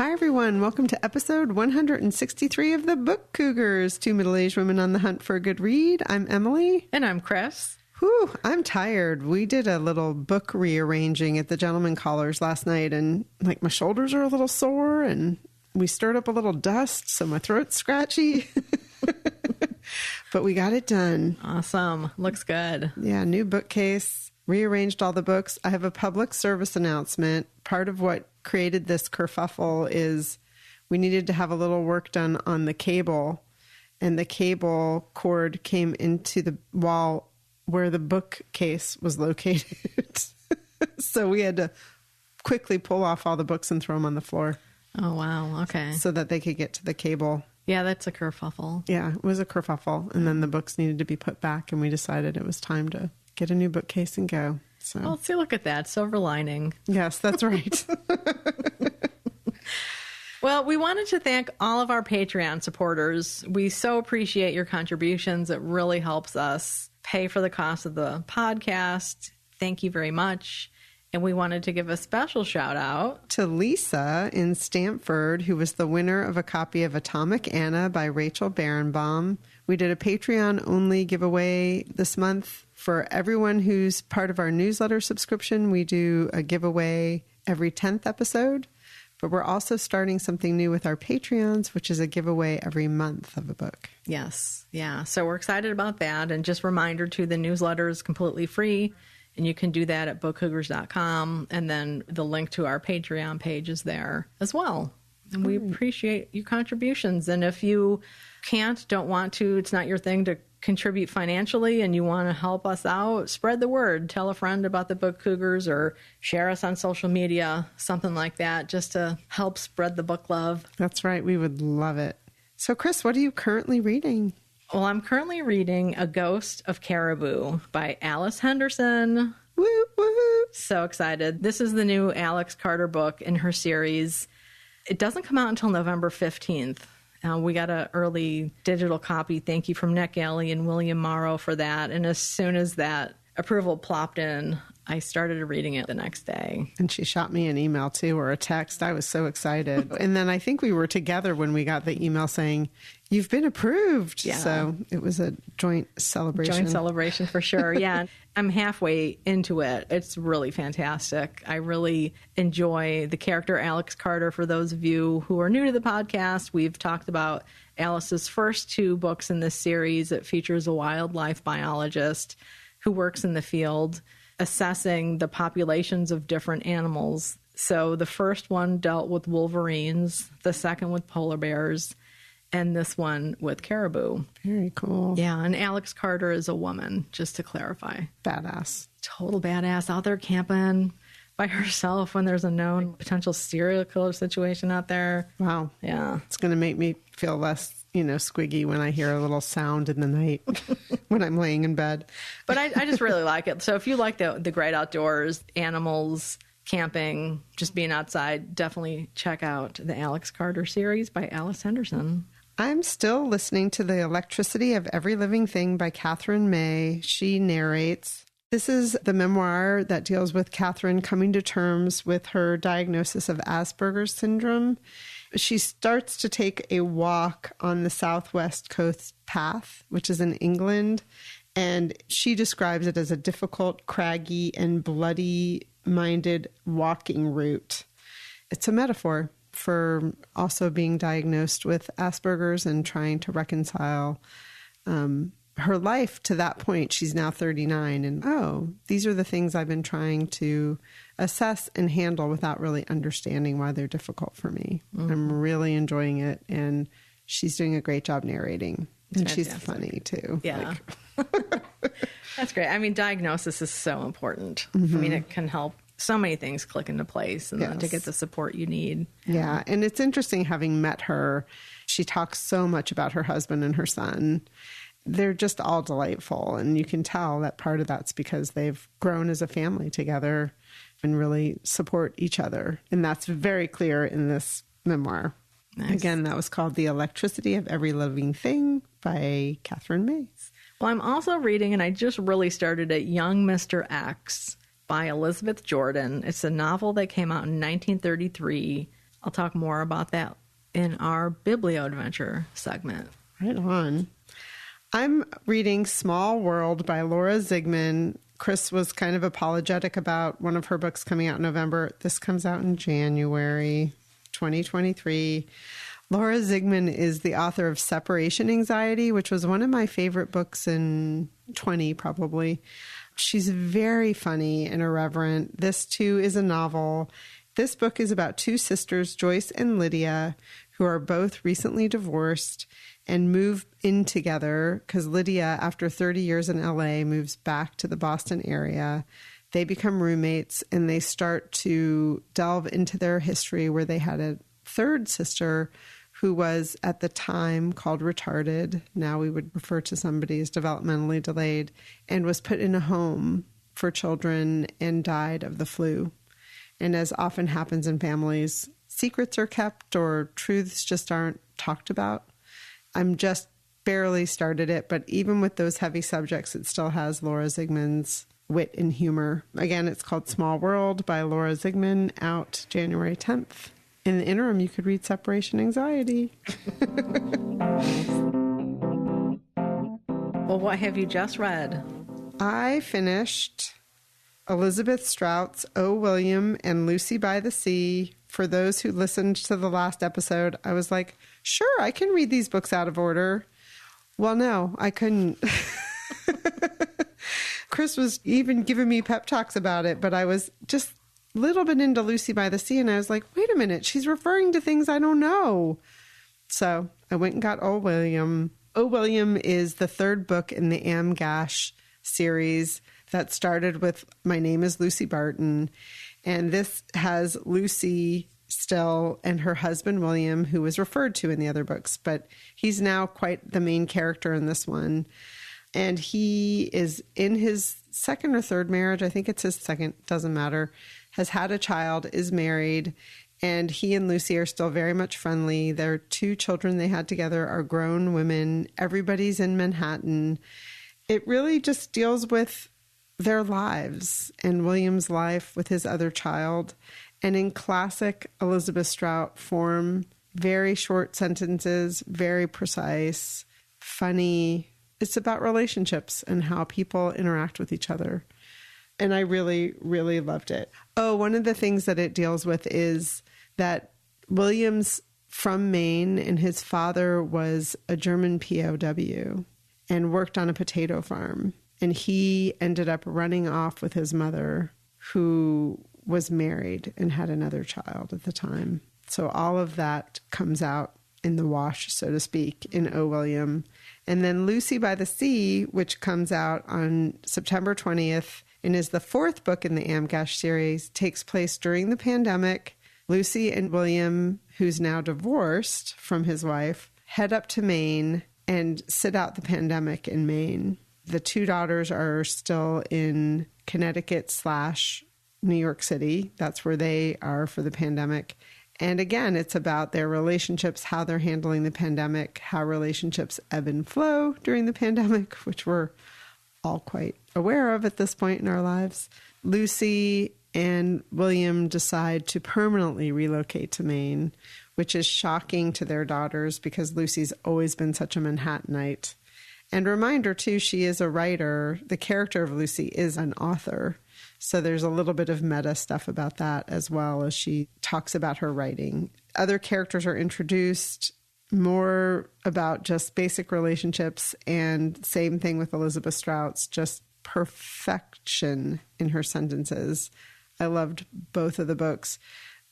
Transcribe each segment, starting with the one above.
Hi, everyone. Welcome to episode 163 of the Book Cougars, two middle-aged women on the hunt for a good read. I'm Emily. And I'm Chris. Whew, I'm tired. We did a little book rearranging at the Gentleman Callers last night, and my shoulders are a little sore, and we stirred up a little dust, so my throat's scratchy. But we got it done. Awesome. Looks good. Yeah, new bookcase, rearranged all the books. I have a public service announcement. Part of what created this kerfuffle is we needed to have a little work done on the cable, and the cable cord came into the wall where the bookcase was located. So we had to quickly pull off all the books and throw them on the floor. Oh, wow. Okay. So that they could get to the cable. Yeah, that's a kerfuffle. Yeah, it was a kerfuffle. And then the books needed to be put back, and we decided it was time to get a new bookcase and go. So, well, see, look at that. Silver lining. Yes, that's right. Well, we wanted to thank all of our Patreon supporters. We so appreciate your contributions. It really helps us pay for the cost of the podcast. Thank you very much. And we wanted to give a special shout out to Lisa in Stamford, who was the winner of a copy of Atomic Anna by Rachel Barenbaum. We did a Patreon-only giveaway this month. For everyone who's part of our newsletter subscription, we do a giveaway every 10th episode. But we're also starting something new with our Patreons, which is a giveaway every month of a book. Yes. Yeah. So we're excited about that. And just a reminder too, the newsletter is completely free. And you can do that at bookcougars.com. And then the link to our Patreon page is there as well. And we appreciate your contributions. And if you don't want to, it's not your thing to contribute financially and you want to help us out, spread the word. Tell a friend about the Book Cougars or share us on social media, something like that, just to help spread the book love. That's right. We would love it. So, Chris, what are you currently reading? Well, I'm currently reading A Ghost of Caribou by Alice Henderson. Woo, woo. So excited. This is the new Alex Carter book in her series. It doesn't come out until November 15th. We got an early digital copy. Thank you from Nick Alley and William Morrow for that. And as soon as that approval plopped in, I started reading it the next day. And she shot me an email too, or a text. I was so excited. And then I think we were together when we got the email saying, "You've been approved." Yeah. So it was a joint celebration. Joint celebration for sure. Yeah. I'm halfway into it. It's really fantastic. I really enjoy the character Alex Carter. For those of you who are new to the podcast, we've talked about Alice's first two books in this series. It features a wildlife biologist who works in the field assessing the populations of different animals. So the first one dealt with wolverines, the second with polar bears, and this one with caribou. Very cool. Yeah, and Alex Carter is a woman, just to clarify. Badass. Total badass, out there camping by herself when there's a known potential serial killer situation out there. Wow. Yeah. It's going to make me feel less, squiggy when I hear a little sound in the night when I'm laying in bed. But I just really like it. So if you like the great outdoors, animals, camping, just being outside, definitely check out the Alex Carter series by Alice Henderson. I'm still listening to The Electricity of Every Living Thing by Catherine May. She narrates. This is the memoir that deals with Catherine coming to terms with her diagnosis of Asperger's syndrome. She starts to take a walk on the Southwest Coast Path, which is in England, and she describes it as a difficult, craggy, and bloody-minded walking route. It's a metaphor for also being diagnosed with Asperger's and trying to reconcile her life to that point. She's now 39, and these are the things I've been trying to assess and handle without really understanding why they're difficult for me. Mm-hmm. I'm really enjoying it, and she's doing a great job narrating. And she's funny too. Yeah. That's great. I mean, diagnosis is so important. Mm-hmm. I mean, it can help so many things click into place and to get the support you need. Yeah. And it's interesting having met her. She talks so much about her husband and her son. They're just all delightful. And you can tell that part of that's because they've grown as a family together and really support each other. And that's very clear in this memoir. Nice. Again, that was called The Electricity of Every Living Thing by Catherine May. Well, I'm also reading, and I just really started it, Young Mr. X by Elizabeth Jordan. It's a novel that came out in 1933. I'll talk more about that in our Biblio Adventure segment. Right on. I'm reading Small World by Laura Zigman. Chris was kind of apologetic about one of her books coming out in November. This comes out in January 2023. Laura Zigman is the author of Separation Anxiety, which was one of my favorite books in 20 probably. She's very funny and irreverent. This too is a novel. This book is about two sisters, Joyce and Lydia, who are both recently divorced and move in together because Lydia, after 30 years in LA, moves back to the Boston area. They become roommates and they start to delve into their history, where they had a third sister who was at the time called retarded. Now we would refer to somebody as developmentally delayed, and was put in a home for children and died of the flu. And as often happens in families, secrets are kept or truths just aren't talked about. I'm just barely started it, but even with those heavy subjects, it still has Laura Zigman's wit and humor. Again, it's called Small World by Laura Zigman, out January 10th. In the interim, you could read Separation Anxiety. Well, what have you just read? I finished Elizabeth Strout's O. William and Lucy by the Sea. For those who listened to the last episode, I was like, sure, I can read these books out of order. Well, no, I couldn't. Chris was even giving me pep talks about it, but I was just a little bit into Lucy by the Sea, and I was like, wait a minute, she's referring to things I don't know. So I went and got O. William. O. William is the third book in the Amgash series that started with My Name is Lucy Barton. And this has Lucy still and her husband, William, who was referred to in the other books, but he's now quite the main character in this one. And he is in his second or third marriage. I think it's his second, doesn't matter, has had a child, is married, and he and Lucy are still very much friendly. Their two children they had together are grown women. Everybody's in Manhattan. It really just deals with their lives and William's life with his other child. And in classic Elizabeth Strout form, very short sentences, very precise, funny. It's about relationships and how people interact with each other. And I really, really loved it. Oh, one of the things that it deals with is that William's from Maine and his father was a German POW and worked on a potato farm. And he ended up running off with his mother, who was married and had another child at the time. So all of that comes out in the wash, so to speak, in O. William. And then Lucy by the Sea, which comes out on September 20th and is the fourth book in the Amgash series, takes place during the pandemic. Lucy and William, who's now divorced from his wife, head up to Maine and sit out the pandemic in Maine. The two daughters are still in Connecticut / New York City. That's where they are for the pandemic. And again, it's about their relationships, how they're handling the pandemic, how relationships ebb and flow during the pandemic, which we're all quite aware of at this point in our lives. Lucy and William decide to permanently relocate to Maine, which is shocking to their daughters because Lucy's always been such a Manhattanite. And reminder, too, she is a writer. The character of Lucy is an author. So there's a little bit of meta stuff about that as well as she talks about her writing. Other characters are introduced, more about just basic relationships, and same thing with Elizabeth Strout's, just perfection in her sentences. I loved both of the books.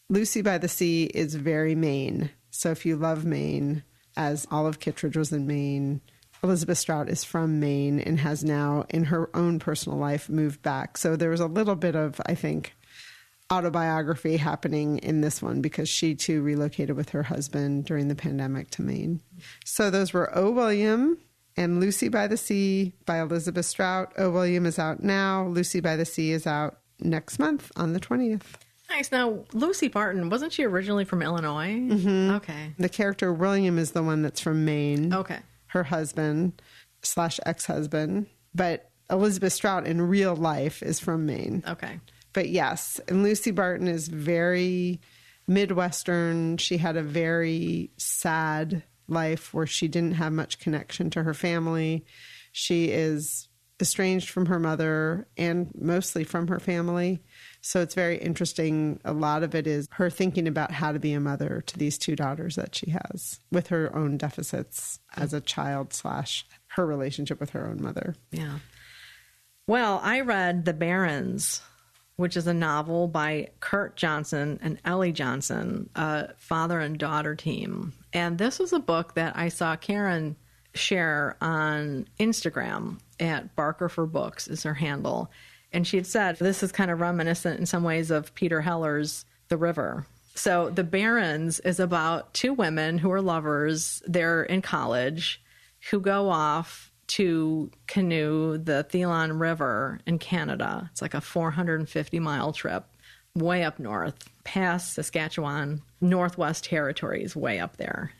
Lucy by the Sea is very Maine. So if you love Maine, as Olive Kittredge was in Maine, Elizabeth Strout is from Maine and has now, in her own personal life, moved back. So there was a little bit of, I think, autobiography happening in this one because she, too, relocated with her husband during the pandemic to Maine. So those were O. William and Lucy by the Sea by Elizabeth Strout. O. William is out now. Lucy by the Sea is out next month on the 20th. Nice. Now, Lucy Barton, wasn't she originally from Illinois? Mm-hmm. Okay. The character William is the one that's from Maine. Okay. Her husband / ex-husband. But Elizabeth Strout in real life is from Maine. Okay. But yes, and Lucy Barton is very Midwestern. She had a very sad life where she didn't have much connection to her family. She is estranged from her mother and mostly from her family. So it's very interesting. A lot of it is her thinking about how to be a mother to these two daughters that she has with her own deficits as a child / her relationship with her own mother. Yeah. Well, I read The Barons, which is a novel by Kurt Johnson and Ellie Johnson, a father and daughter team. And this was a book that I saw Karen share on Instagram at Barker for Books is her handle. And she had said, this is kind of reminiscent in some ways of Peter Heller's The River. So The Barons is about two women who are lovers. They're in college, who go off to canoe the Thelon River in Canada. It's like a 450-mile trip way up north, past Saskatchewan, Northwest Territories, way up there.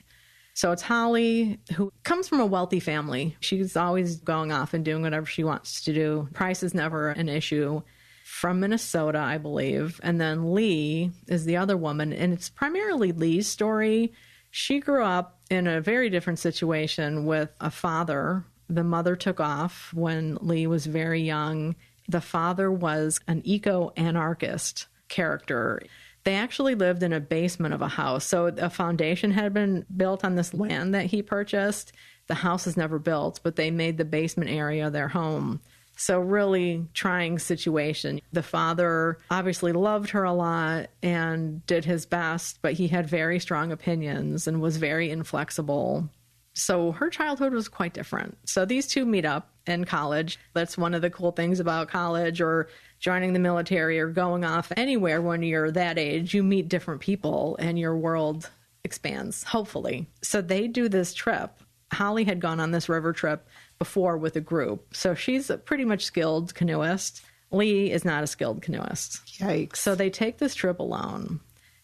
So it's Holly, who comes from a wealthy family. She's always going off and doing whatever she wants to do. Price is never an issue. From Minnesota, I believe. And then Lee is the other woman, and it's primarily Lee's story. She grew up in a very different situation with a father. The mother took off when Lee was very young. The father was an eco-anarchist character. They actually lived in a basement of a house. So a foundation had been built on this land that he purchased. The house is never built, but they made the basement area their home. So really trying situation. The father obviously loved her a lot and did his best, but he had very strong opinions and was very inflexible. So her childhood was quite different. So these two meet up in college. That's one of the cool things about college or joining the military or going off anywhere when you're that age. You meet different people and your world expands, hopefully. So they do this trip. Holly had gone on this river trip before with a group. So she's a pretty much skilled canoeist. Lee is not a skilled canoeist. Yikes. So they take this trip alone.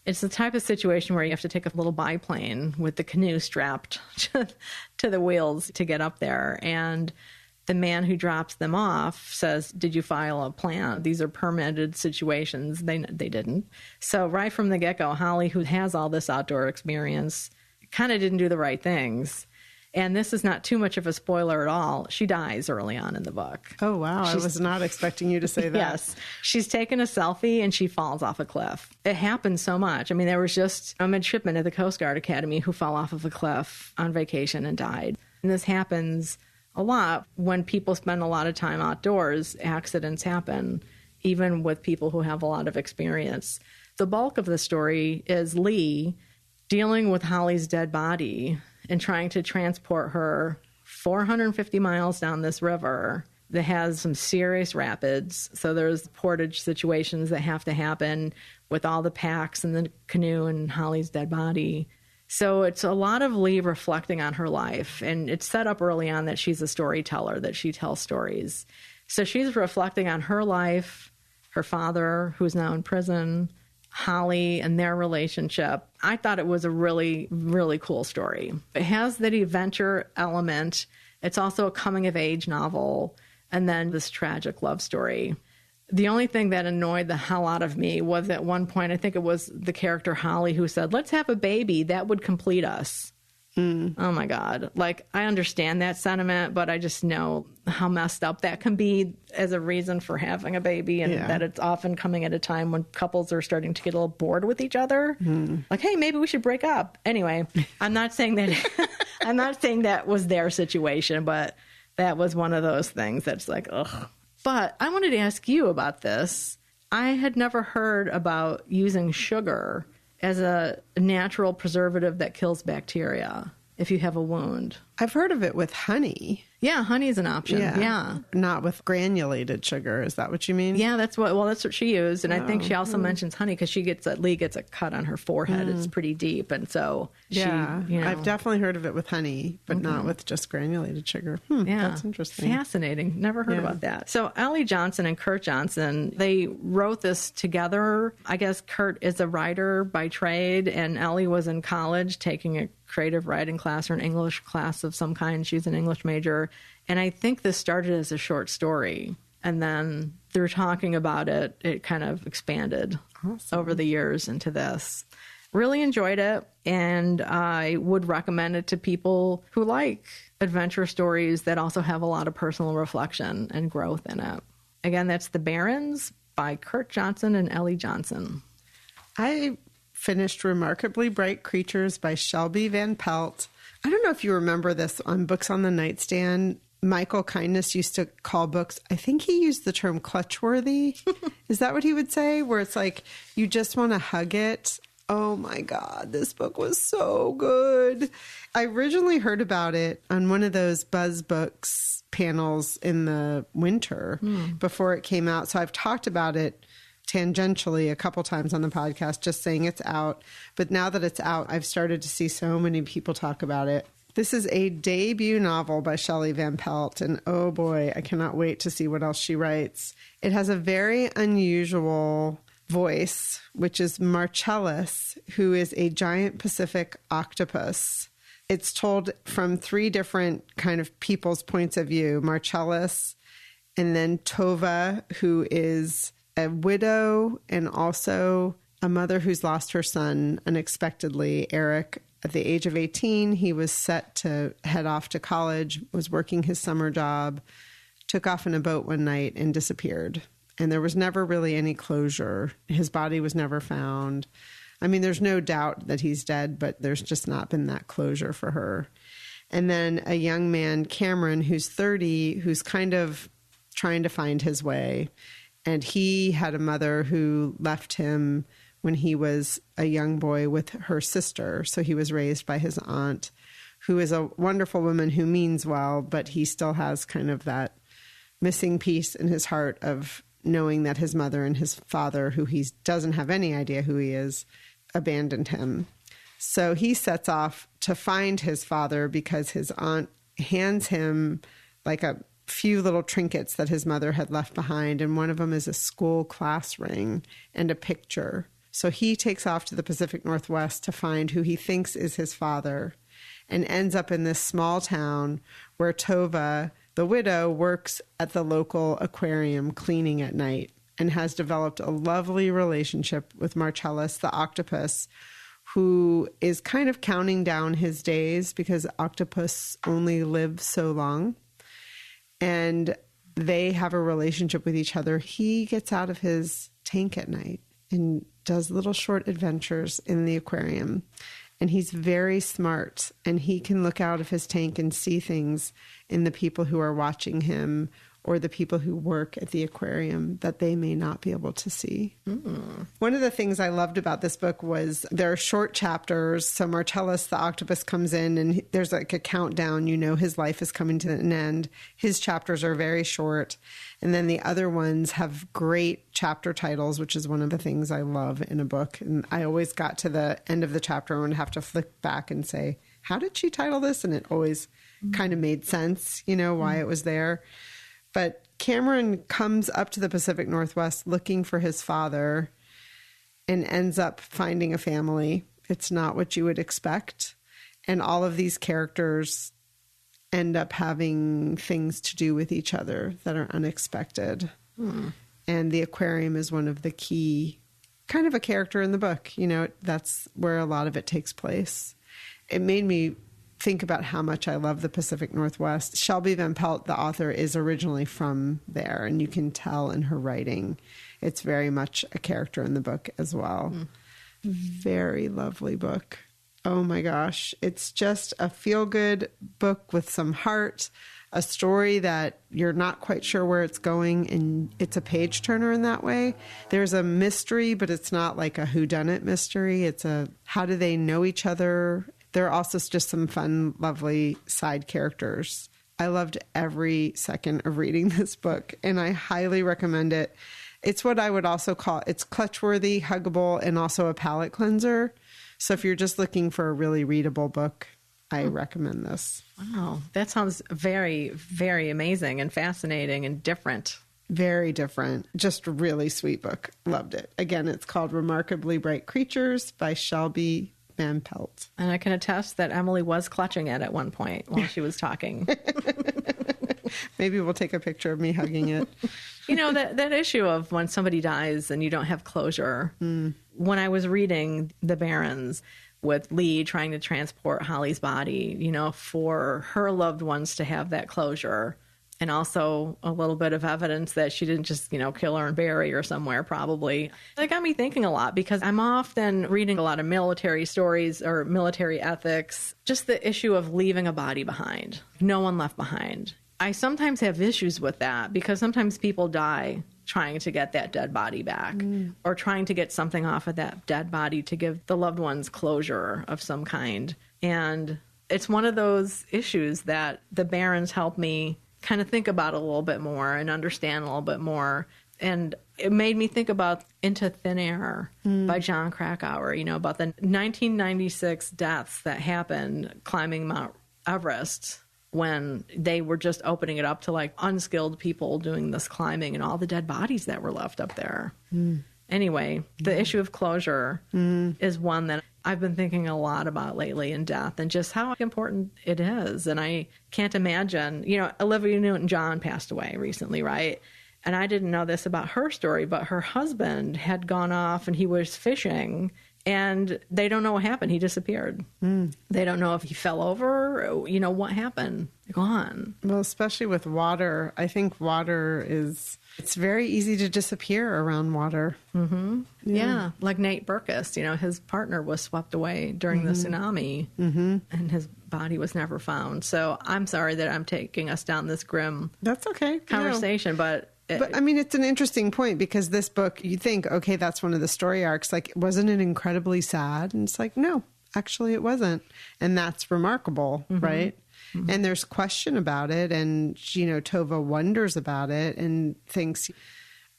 It's the type of situation where you have to take a little biplane with the canoe strapped to the wheels to get up there. And the man who drops them off says, did you file a plan? These are permitted situations. They didn't. So right from the get-go, Holly, who has all this outdoor experience, kind of didn't do the right things. And this is not too much of a spoiler at all. She dies early on in the book. Oh, wow. I was not expecting you to say that. Yes. She's taken a selfie and she falls off a cliff. It happens so much. I mean, there was just a midshipman at the Coast Guard Academy who fell off of a cliff on vacation and died. And this happens a lot when people spend a lot of time outdoors. Accidents happen, even with people who have a lot of experience. The bulk of the story is Lee dealing with Holly's dead body and trying to transport her 450 miles down this river that has some serious rapids. So there's portage situations that have to happen with all the packs and the canoe and Holly's dead body. So it's a lot of Lee reflecting on her life. And it's set up early on that she's a storyteller, that she tells stories. So she's reflecting on her life, her father, who's now in prison, Holly and their relationship. I thought it was a really, really cool story. It has that adventure element. It's also a coming-of-age novel, and then this tragic love story. The only thing that annoyed the hell out of me was at one point, I think it was the character Holly who said, let's have a baby. That would complete us. Oh, my God. Like, I understand that sentiment, but I just know how messed up that can be as a reason for having a baby, and that it's often coming at a time when couples are starting to get a little bored with each other. Like, hey, maybe we should break up. Anyway, I'm not saying that I'm not saying that was their situation, but that was one of those things that's like, ugh. But I wanted to ask you about this. I had never heard about using sugar as a natural preservative that kills bacteria if you have a wound. I've heard of it with honey. Yeah, honey is an option. Yeah. Not with granulated sugar. Is that what you mean? Yeah, that's what she used. And I think she also mentions honey because Lee gets a cut on her forehead. It's pretty deep. And so I've definitely heard of it with honey, but not with just granulated sugar. That's interesting. Fascinating. Never heard about that. So Ellie Johnson and Kurt Johnson, they wrote this together. I guess Kurt is a writer by trade, and Ellie was in college taking a creative writing class or an English class of some kind. She's an English major. And I think this started as a short story. And then through talking about it, it kind of expanded over the years into this. really enjoyed it, and I would recommend it to people who like adventure stories that also have a lot of personal reflection and growth in it. Again, that's The Barrens by Kurt Johnson and Ellie Johnson. I finished Remarkably Bright Creatures by Shelby Van Pelt. I don't know if you remember this on Books on the Nightstand. Michael Kindness used to call books, I think he used the term clutchworthy. Is that what he would say? Where it's like, you just want to hug it. Oh my God, this book was so good. I originally heard about it on one of those Buzz Books panels in the winter before it came out. So I've talked about it tangentially a couple times on the podcast, just saying it's out. But now that it's out, I've started to see so many people talk about it. This is a debut novel by Shelley Van Pelt, and oh boy, I cannot wait to see what else she writes. It has a very unusual voice, which is Marcellus, who is a giant Pacific octopus. It's told from three different kind of people's points of view. Marcellus, and then Tova, who is a widow and also a mother who's lost her son unexpectedly, Eric. At the age of 18, he was set to head off to college, was working his summer job, took off in a boat one night and disappeared. And there was never really any closure. His body was never found. I mean, there's no doubt that he's dead, but there's just not been that closure for her. And then a young man, Cameron, who's 30, who's kind of trying to find his way. And he had a mother who left him when he was a young boy with her sister. So he was raised by his aunt, who is a wonderful woman who means well, but he still has kind of that missing piece in his heart of knowing that his mother and his father, who he doesn't have any idea who he is, abandoned him. So he sets off to find his father because his aunt hands him like a few little trinkets that his mother had left behind. And one of them is a school class ring and a picture. So he takes off to the Pacific Northwest to find who he thinks is his father and ends up in this small town where Tova, the widow, works at the local aquarium cleaning at night and has developed a lovely relationship with Marcellus, the octopus, who is kind of counting down his days because octopus only live so long. And they have a relationship with each other. He gets out of his tank at night and does little short adventures in the aquarium. And he's very smart, and he can look out of his tank and see things in the people who are watching him or the people who work at the aquarium that they may not be able to see. One of the things I loved about this book was there are short chapters. So Marcellus, the octopus, comes in and there's like a countdown. You know his life is coming to an end. His chapters are very short. And then the other ones have great chapter titles, which is one of the things I love in a book. And I always got to the end of the chapter and would have to flick back and say, how did she title this? And it always kind of made sense, you know, why it was there. But Cameron comes up to the Pacific Northwest looking for his father and ends up finding a family. It's not what you would expect. And all of these characters end up having things to do with each other that are unexpected. And the aquarium is one of the key, kind of a character in the book. You know, that's where a lot of it takes place. It made me think about how much I love the Pacific Northwest. Shelby Van Pelt, the author, is originally from there, and you can tell in her writing. It's very much a character in the book as well. Very lovely book. Oh my gosh. It's just a feel-good book with some heart, a story that you're not quite sure where it's going, and it's a page-turner in that way. There's a mystery, but it's not like a whodunit mystery. It's a how do they know each other? There are also just some fun, lovely side characters. I loved every second of reading this book, and I highly recommend it. It's what I would also call, it's clutchworthy, huggable, and also a palate cleanser. So if you're just looking for a really readable book, I recommend this. Wow, that sounds very, very amazing and fascinating and different. Very different. Just a really sweet book. Loved it. Again, it's called Remarkably Bright Creatures by Shelby Van Pelt. And I can attest that Emily was clutching it at one point while she was talking. Maybe we'll take a picture of me hugging it. that issue of when somebody dies and you don't have closure. When I was reading The Barrens with Lee trying to transport Holly's body, for her loved ones to have that closure, and also a little bit of evidence that she didn't just, kill her and bury her somewhere, probably. That got me thinking a lot, because I'm often reading a lot of military stories or military ethics, just the issue of leaving a body behind, no one left behind. I sometimes have issues with that, because sometimes people die trying to get that dead body back or trying to get something off of that dead body to give the loved ones closure of some kind. And it's one of those issues that the Barrens helped me kind of think about a little bit more and understand a little bit more. And it made me think about Into Thin Air by John Krakauer, about the 1996 deaths that happened climbing Mount Everest, when they were just opening it up to like unskilled people doing this climbing, and all the dead bodies that were left up there. Anyway, the issue of closure is one that I've been thinking a lot about lately in death, and just how important it is. And I can't imagine, Olivia Newton-John passed away recently, right? And I didn't know this about her story, but her husband had gone off and he was fishing, and they don't know what happened. He disappeared. They don't know if he fell over, what happened. Gone. Well, especially with water, I think water it's very easy to disappear around water. Yeah. Like Nate Burkus, his partner was swept away during the tsunami, and his body was never found. So I'm sorry that I'm taking us down this grim That's okay. conversation, but I mean, it's an interesting point, because this book, you think, okay, that's one of the story arcs. Like, wasn't it incredibly sad? And it's like, no, actually it wasn't. And that's remarkable, right? And there's question about it. And, Tova wonders about it and thinks,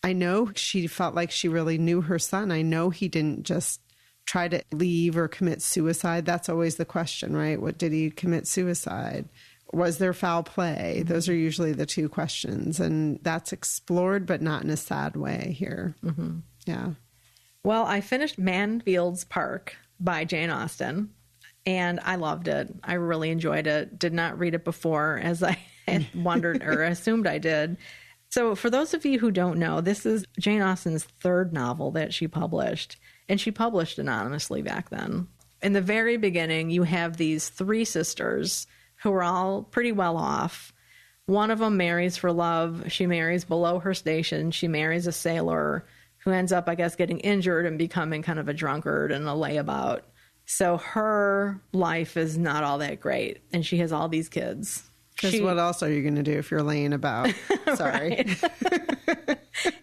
I know she felt like she really knew her son. I know he didn't just try to leave or commit suicide. That's always the question, right? What, did he commit suicide? Was there foul play? Those are usually the two questions. And that's explored, but not in a sad way here. Yeah. Well, I finished Manfield's Park by Jane Austen, and I loved it. I really enjoyed it. Did not read it before, as I had wondered or assumed I did. So for those of you who don't know, this is Jane Austen's third novel that she published, and she published anonymously back then. In the very beginning, you have these three sisters who are all pretty well off. One of them marries for love. She marries below her station. She marries a sailor who ends up, I guess, getting injured and becoming kind of a drunkard and a layabout. So her life is not all that great, and she has all these kids. Because what else are you going to do if you're laying about? Sorry.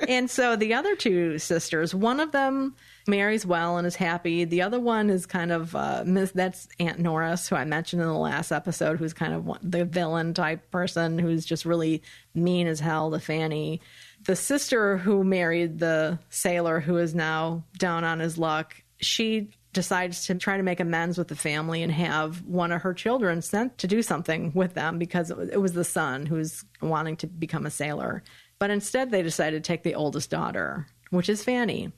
And so the other two sisters, one of them marries well and is happy. The other one is kind of, that's Aunt Norris, who I mentioned in the last episode, who's kind of the villain type person who's just really mean as hell to Fanny. The sister who married the sailor, who is now down on his luck, she decides to try to make amends with the family and have one of her children sent to do something with them, because it was the son who's wanting to become a sailor. But instead, they decided to take the oldest daughter, which is Fanny.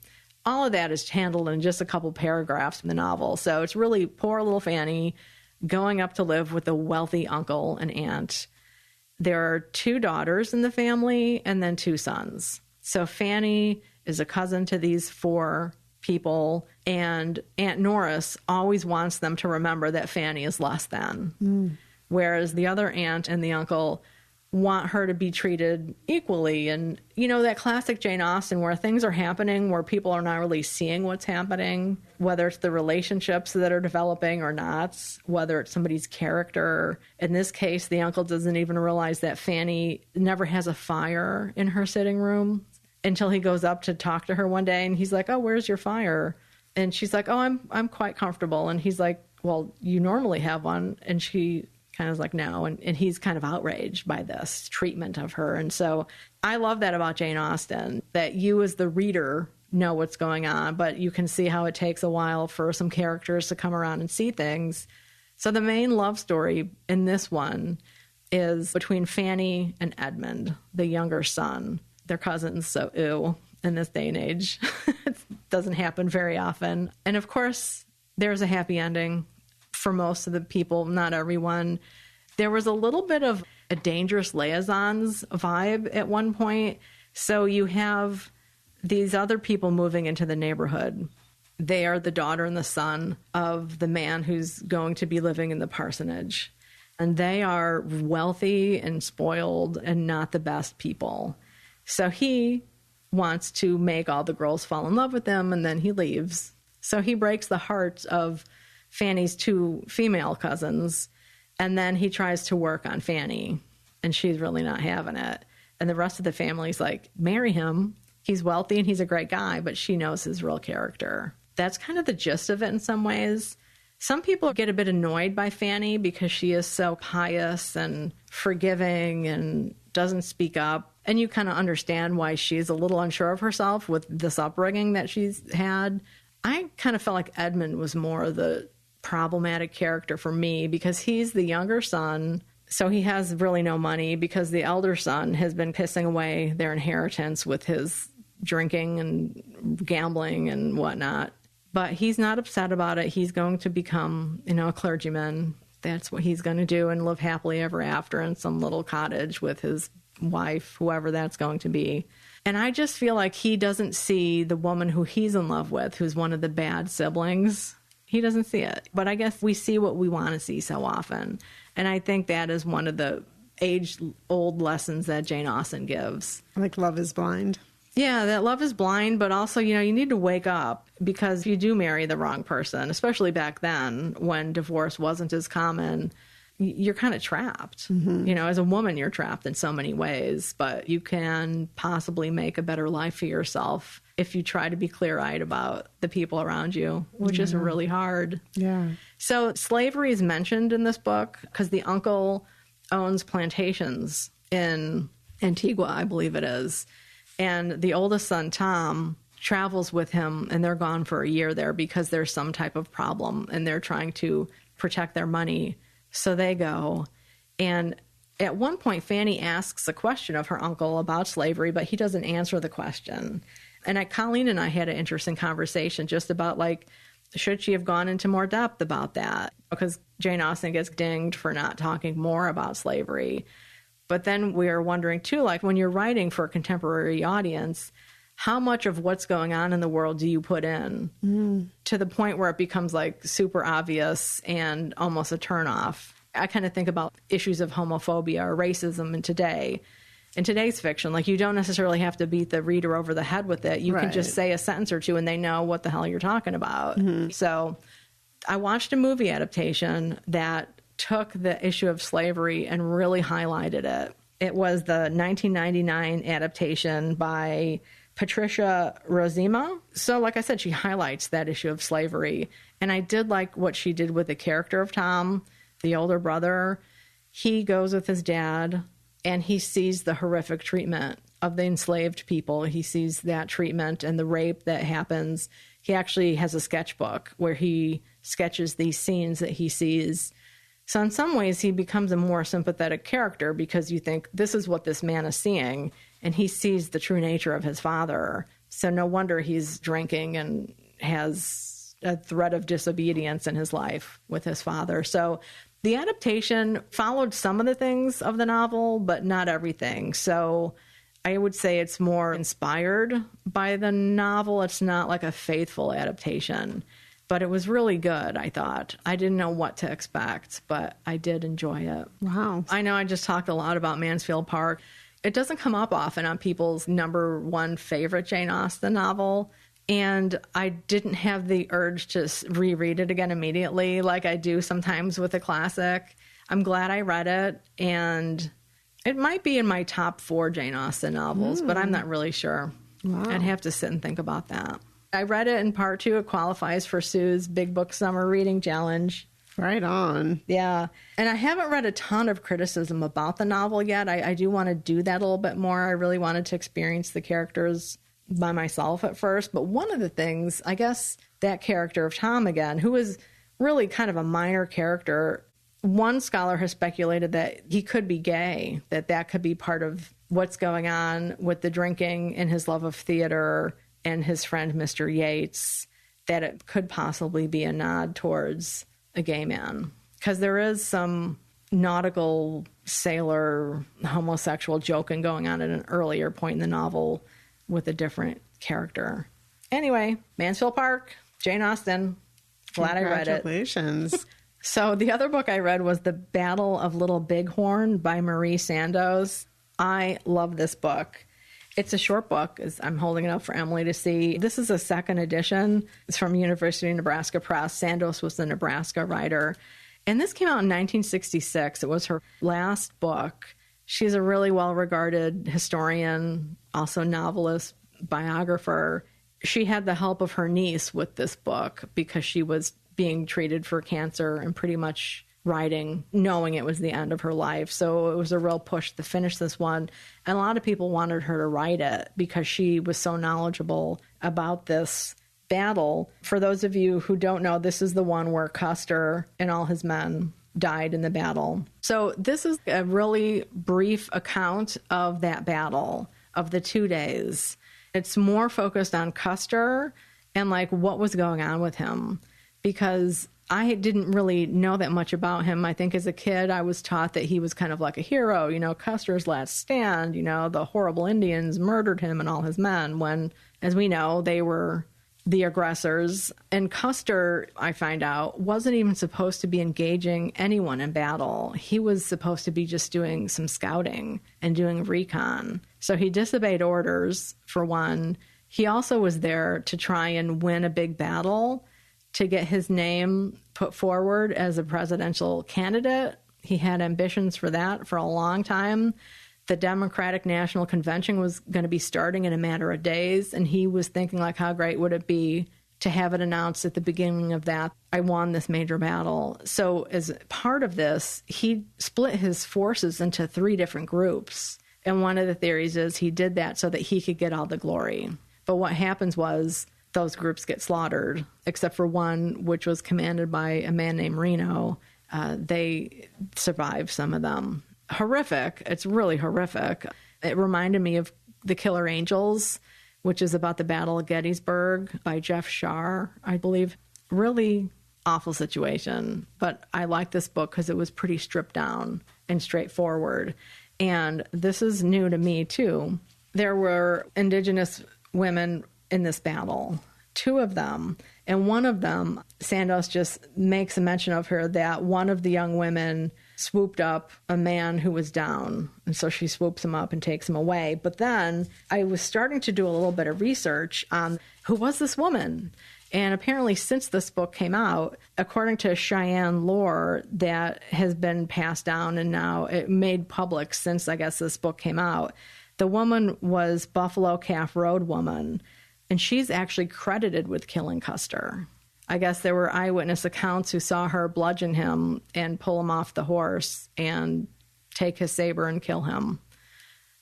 All of that is handled in just a couple paragraphs in the novel. So it's really poor little Fanny going up to live with a wealthy uncle and aunt. There are two daughters in the family and then two sons. So Fanny is a cousin to these four people, and Aunt Norris always wants them to remember that Fanny is less than. Whereas the other aunt and the uncle want her to be treated equally. And, that classic Jane Austen where things are happening where people are not really seeing what's happening, whether it's the relationships that are developing or not, whether it's somebody's character. In this case, the uncle doesn't even realize that Fanny never has a fire in her sitting room until he goes up to talk to her one day, and he's like, "Oh, where's your fire?" And she's like, "Oh, I'm quite comfortable." And he's like, "Well, you normally have one." And she kind of like, "No." And he's kind of outraged by this treatment of her. And so I love that about Jane Austen, that you as the reader know what's going on, but you can see how it takes a while for some characters to come around and see things. So the main love story in this one is between Fanny and Edmund, the younger son. They're cousins, so ew, in this day and age. It doesn't happen very often. And of course, there's a happy ending for most of the people, not everyone. There was a little bit of a Dangerous Liaisons vibe at one point. So you have these other people moving into the neighborhood. They are the daughter and the son of the man who's going to be living in the parsonage. And they are wealthy and spoiled and not the best people. So he wants to make all the girls fall in love with him, and then he leaves. So he breaks the hearts of Fanny's two female cousins, and then he tries to work on Fanny, and she's really not having it. And the rest of the family's like, marry him. He's wealthy and he's a great guy, but she knows his real character. That's kind of the gist of it in some ways. Some people get a bit annoyed by Fanny because she is so pious and forgiving and doesn't speak up. And you kind of understand why she's a little unsure of herself with this upbringing that she's had. I kind of felt like Edmund was more the problematic character for me because he's the younger son. So he has really no money because the elder son has been pissing away their inheritance with his drinking and gambling and whatnot. But he's not upset about it. He's going to become, a clergyman. That's what he's going to do and live happily ever after in some little cottage with his wife, whoever that's going to be. And I just feel like he doesn't see the woman who he's in love with, who's one of the bad siblings. He doesn't see it. But I guess we see what we want to see so often. And I think that is one of the age-old lessons that Jane Austen gives. Like love is blind. Yeah, that love is blind, but also, you need to wake up because if you do marry the wrong person, especially back then when divorce wasn't as common, you're kind of trapped. Mm-hmm. As a woman, you're trapped in so many ways, but you can possibly make a better life for yourself if you try to be clear-eyed about the people around you, which is really hard. Yeah. So slavery is mentioned in this book because the uncle owns plantations in Antigua, I believe it is. And the oldest son, Tom, travels with him, and they're gone for a year there because there's some type of problem, and they're trying to protect their money. So they go. And at one point, Fanny asks a question of her uncle about slavery, but he doesn't answer the question. And Colleen and I had an interesting conversation just about, should she have gone into more depth about that? Because Jane Austen gets dinged for not talking more about slavery. But then we're wondering, too, when you're writing for a contemporary audience, how much of what's going on in the world do you put in to the point where it becomes, super obvious and almost a turnoff? I kind of think about issues of homophobia or racism in today's fiction. You don't necessarily have to beat the reader over the head with it. You can just say a sentence or two and they know what the hell you're talking about. Mm-hmm. So I watched a movie adaptation that took the issue of slavery and really highlighted it. It was the 1999 adaptation by Patricia Rozema. So like I said, she highlights that issue of slavery. And I did like what she did with the character of Tom, the older brother. He goes with his dad and he sees the horrific treatment of the enslaved people. He sees that treatment and the rape that happens. He actually has a sketchbook where he sketches these scenes that he sees. So in some ways, he becomes a more sympathetic character because you think, this is what this man is seeing, and he sees the true nature of his father. So no wonder he's drinking and has a threat of disobedience in his life with his father. So the adaptation followed some of the things of the novel, but not everything. So I would say it's more inspired by the novel. It's not like a faithful adaptation. But it was really good, I thought. I didn't know what to expect, but I did enjoy it. Wow. I know I just talked a lot about Mansfield Park. It doesn't come up often on people's number one favorite Jane Austen novel. And I didn't have the urge to reread it again immediately like I do sometimes with a classic. I'm glad I read it. And it might be in my top 4 Jane Austen novels, but I'm not really sure. Wow. I'd have to sit and think about that. I read it in part 2. It qualifies for Sue's Big Book Summer Reading Challenge. Right on. Yeah. And I haven't read a ton of criticism about the novel yet. I do want to do that a little bit more. I really wanted to experience the characters by myself at first. But one of the things, I guess, that character of Tom again, who is really kind of a minor character, one scholar has speculated that he could be gay, that could be part of what's going on with the drinking and his love of theater and his friend Mr. Yates, that it could possibly be a nod towards a gay man. Because there is some nautical sailor homosexual joking going on at an earlier point in the novel with a different character. Anyway, Mansfield Park, Jane Austen. Glad I read it. Congratulations. So the other book I read was The Battle of Little Bighorn by Marie Sandoz. I love this book. It's a short book. I'm holding it up for Emily to see. This is a second edition. It's from University of Nebraska Press. Sandoz was the Nebraska writer. And this came out in 1966. It was her last book. She's a really well-regarded historian, also novelist, biographer. She had the help of her niece with this book because she was being treated for cancer and pretty much writing, knowing it was the end of her life. So it was a real push to finish this one. And a lot of people wanted her to write it because she was so knowledgeable about this battle. For those of you who don't know, this is the one where Custer and all his men died in the battle. So this is a really brief account of that battle, of the 2 days. It's more focused on Custer and like what was going on with him, because I didn't really know that much about him. I think as a kid, I was taught that he was kind of like a hero, Custer's last stand, the horrible Indians murdered him and all his men when, as we know, they were the aggressors. And Custer, I find out, wasn't even supposed to be engaging anyone in battle. He was supposed to be just doing some scouting and doing recon. So he disobeyed orders, for one. He also was there to try and win a big battle, to get his name put forward as a presidential candidate. He had ambitions for that for a long time. The Democratic National Convention was going to be starting in a matter of days, and he was thinking, like, how great would it be to have it announced at the beginning of that, I won this major battle. So as part of this, he split his forces into 3 different groups. And one of the theories is he did that so that he could get all the glory. But what happens was those groups get slaughtered, except for one, which was commanded by a man named Reno. They survived, some of them. Horrific. It's really horrific. It reminded me of The Killer Angels, which is about the Battle of Gettysburg by Jeff Shaar, I believe. Really awful situation. But I like this book because it was pretty stripped down and straightforward. And this is new to me, too. There were Indigenous women in this battle, 2 of them. And one of them, Sandoz just makes a mention of her that one of the young women swooped up a man who was down. And so she swoops him up and takes him away. But then I was starting to do a little bit of research on who was this woman. And apparently since this book came out, according to Cheyenne lore that has been passed down and now it made public since, I guess, this book came out, the woman was Buffalo Calf Road woman. And she's actually credited with killing Custer. I guess there were eyewitness accounts who saw her bludgeon him and pull him off the horse and take his saber and kill him.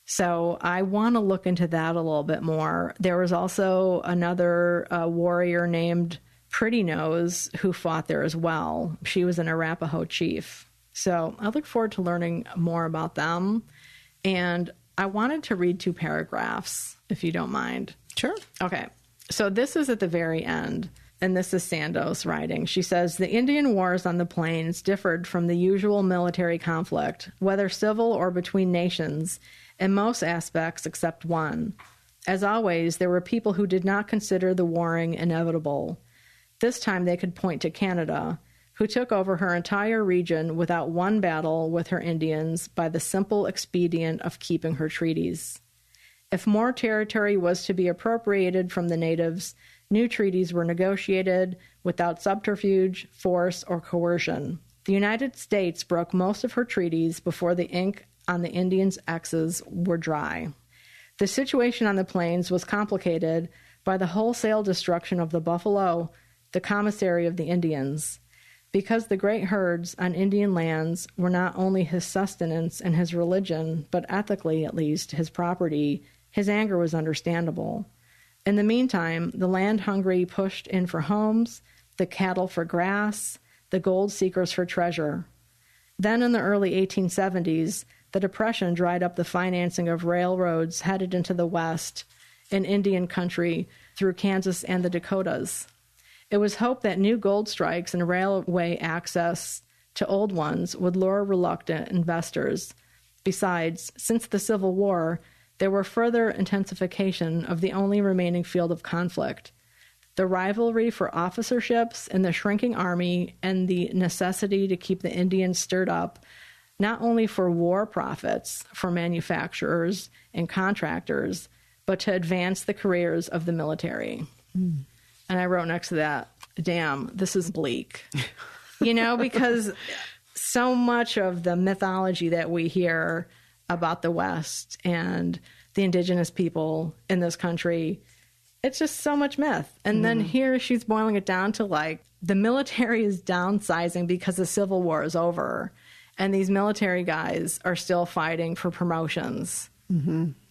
So I want to look into that a little bit more. There was also another warrior named Pretty Nose who fought there as well. She was an Arapaho chief. So I look forward to learning more about them. And I wanted to read 2 paragraphs, if you don't mind. Sure. Okay. So this is at the very end, and this is Sandoz writing. She says, the Indian wars on the plains differed from the usual military conflict, whether civil or between nations, in most aspects except one. As always, there were people who did not consider the warring inevitable. This time they could point to Canada, who took over her entire region without one battle with her Indians by the simple expedient of keeping her treaties. If more territory was to be appropriated from the natives, new treaties were negotiated without subterfuge, force, or coercion. The United States broke most of her treaties before the ink on the Indians' X's were dry. The situation on the plains was complicated by the wholesale destruction of the buffalo, the commissary of the Indians. Because the great herds on Indian lands were not only his sustenance and his religion, but ethically, at least, his property, his anger was understandable. In the meantime, the land-hungry pushed in for homes, the cattle for grass, the gold seekers for treasure. Then in the early 1870s, the Depression dried up the financing of railroads headed into the West and Indian country through Kansas and the Dakotas. It was hoped that new gold strikes and railway access to old ones would lure reluctant investors. Besides, since the Civil War, there were further intensification of the only remaining field of conflict. The rivalry for officerships in the shrinking army and the necessity to keep the Indians stirred up, not only for war profits for manufacturers and contractors, but to advance the careers of the military. And I wrote next to that, damn, this is bleak. Because so much of the mythology that we hear about the West and the indigenous people in this country, it's just so much myth. And then here she's boiling it down to like the military is downsizing because the Civil War is over. And these military guys are still fighting for promotions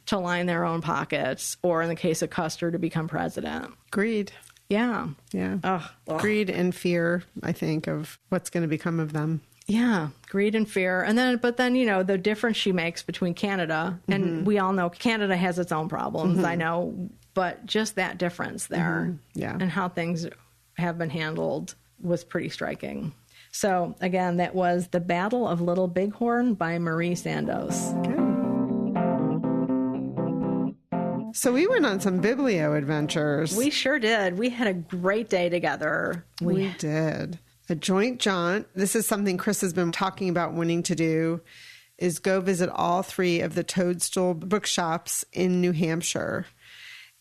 to line their own pockets, or in the case of Custer, to become president. Greed. Yeah. Yeah. Ugh. Greed and fear, I think, of what's going to become of them. Yeah, greed and fear. And then, the difference she makes between Canada, and we all know Canada has its own problems, I know, but just that difference there and how things have been handled was pretty striking. So, again, that was The Battle of Little Bighorn by Marie Sandoz. Okay. So we went on some Biblio adventures. We sure did. We had a great day together. We did. A joint jaunt. This is something Chris has been talking about wanting to do, is go visit all 3 of the Toadstool bookshops in New Hampshire.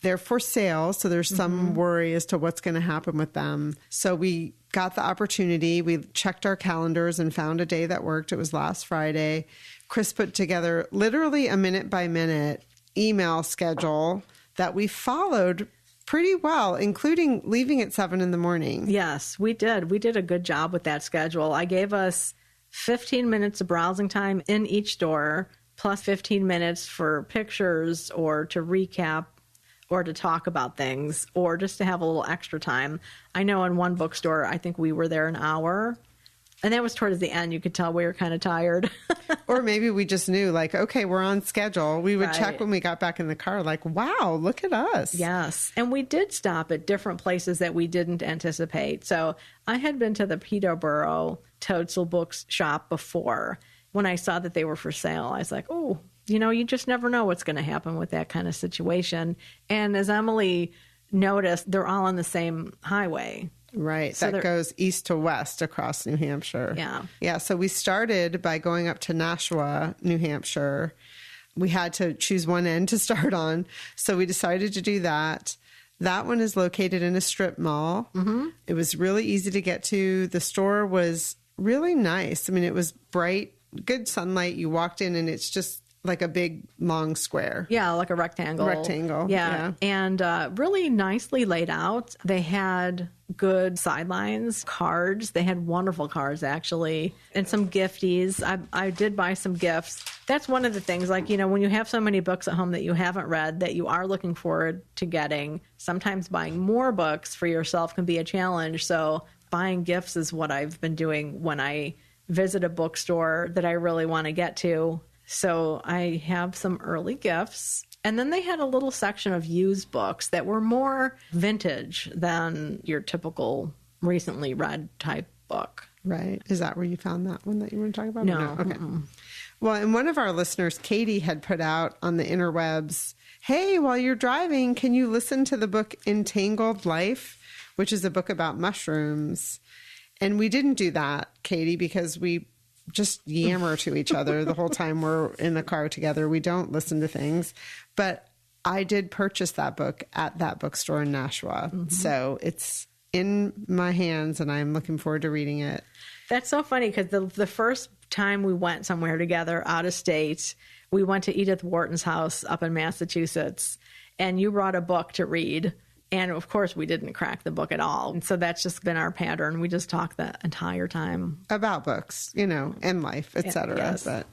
They're for sale, so there's some worry as to what's going to happen with them. So we got the opportunity. We checked our calendars and found a day that worked. It was last Friday. Chris put together literally a minute-by-minute email schedule that we followed pretty well, including leaving at 7 in the morning. Yes, we did. We did a good job with that schedule. I gave us 15 minutes of browsing time in each store, plus 15 minutes for pictures or to recap or to talk about things or just to have a little extra time. I know in one bookstore, I think we were there an hour. And that was towards the end. You could tell we were kind of tired. Or maybe we just knew, like, okay, we're on schedule. We would check when we got back in the car, like, wow, look at us. Yes. And we did stop at different places that we didn't anticipate. So I had been to the Peterborough Toadstool Bookshop before. When I saw that they were for sale, I was like, oh, you just never know what's going to happen with that kind of situation. And as Emily noticed, they're all on the same highway. Right. So that goes east to west across New Hampshire. Yeah. Yeah. So we started by going up to Nashua, New Hampshire. We had to choose one end to start on. So we decided to do that. That one is located in a strip mall. It was really easy to get to. The store was really nice. I mean, it was bright, good sunlight. You walked in and it's just like a big, long square. Yeah, like a rectangle. Yeah. And really nicely laid out. They had good sidelines, cards. They had wonderful cards, actually, and some gifties. I did buy some gifts. That's one of the things, like, when you have so many books at home that you haven't read that you are looking forward to getting, sometimes buying more books for yourself can be a challenge. So buying gifts is what I've been doing when I visit a bookstore that I really want to get to. So I have some early gifts. And then they had a little section of used books that were more vintage than your typical recently read type book. Right. Is that where you found that one that you were talking about? No. Okay. Well, and one of our listeners, Katie, had put out on the interwebs, hey, while you're driving, can you listen to the book Entangled Life, which is a book about mushrooms? And we didn't do that, Katie, because we just yammer to each other the whole time we're in the car together. We don't listen to things. But I did purchase that book at that bookstore in Nashua. So it's in my hands and I'm looking forward to reading it. That's so funny because the first time we went somewhere together out of state, we went to Edith Wharton's house up in Massachusetts, and you brought a book to read. And of course, we didn't crack the book at all. And so that's just been our pattern. We just talk the entire time about books, and life, etc. Yes. But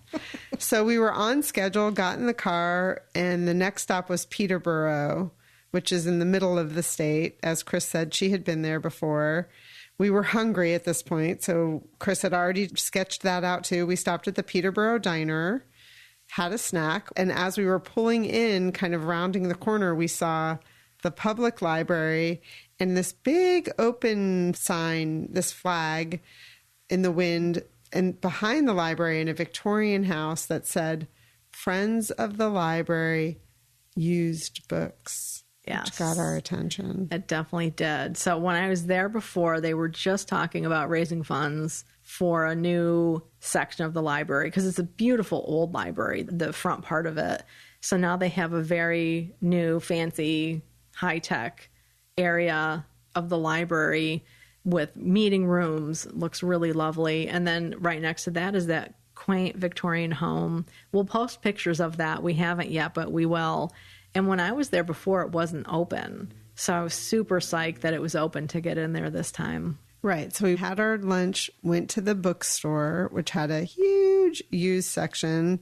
so we were on schedule, got in the car, and the next stop was Peterborough, which is in the middle of the state. As Chris said, she had been there before. We were hungry at this point, so Chris had already sketched that out too. We stopped at the Peterborough Diner, had a snack, and as we were pulling in, kind of rounding the corner, we saw the public library and this big open sign, this flag in the wind And behind the library in a Victorian house that said, Friends of the Library, Used Books. Yes. Which got our attention. It definitely did. So when I was there before, they were just talking about raising funds for a new section of the library because it's a beautiful old library, the front part of it. So now they have a very new, fancy, high-tech area of the library with meeting rooms. It looks really lovely. And then right next to that is that quaint Victorian home. We'll post pictures of that. We haven't yet, but we will. And when I was there before, it wasn't open. So I was super psyched that it was open to get in there this time. Right. So we had our lunch, went to the bookstore, which had a huge used section.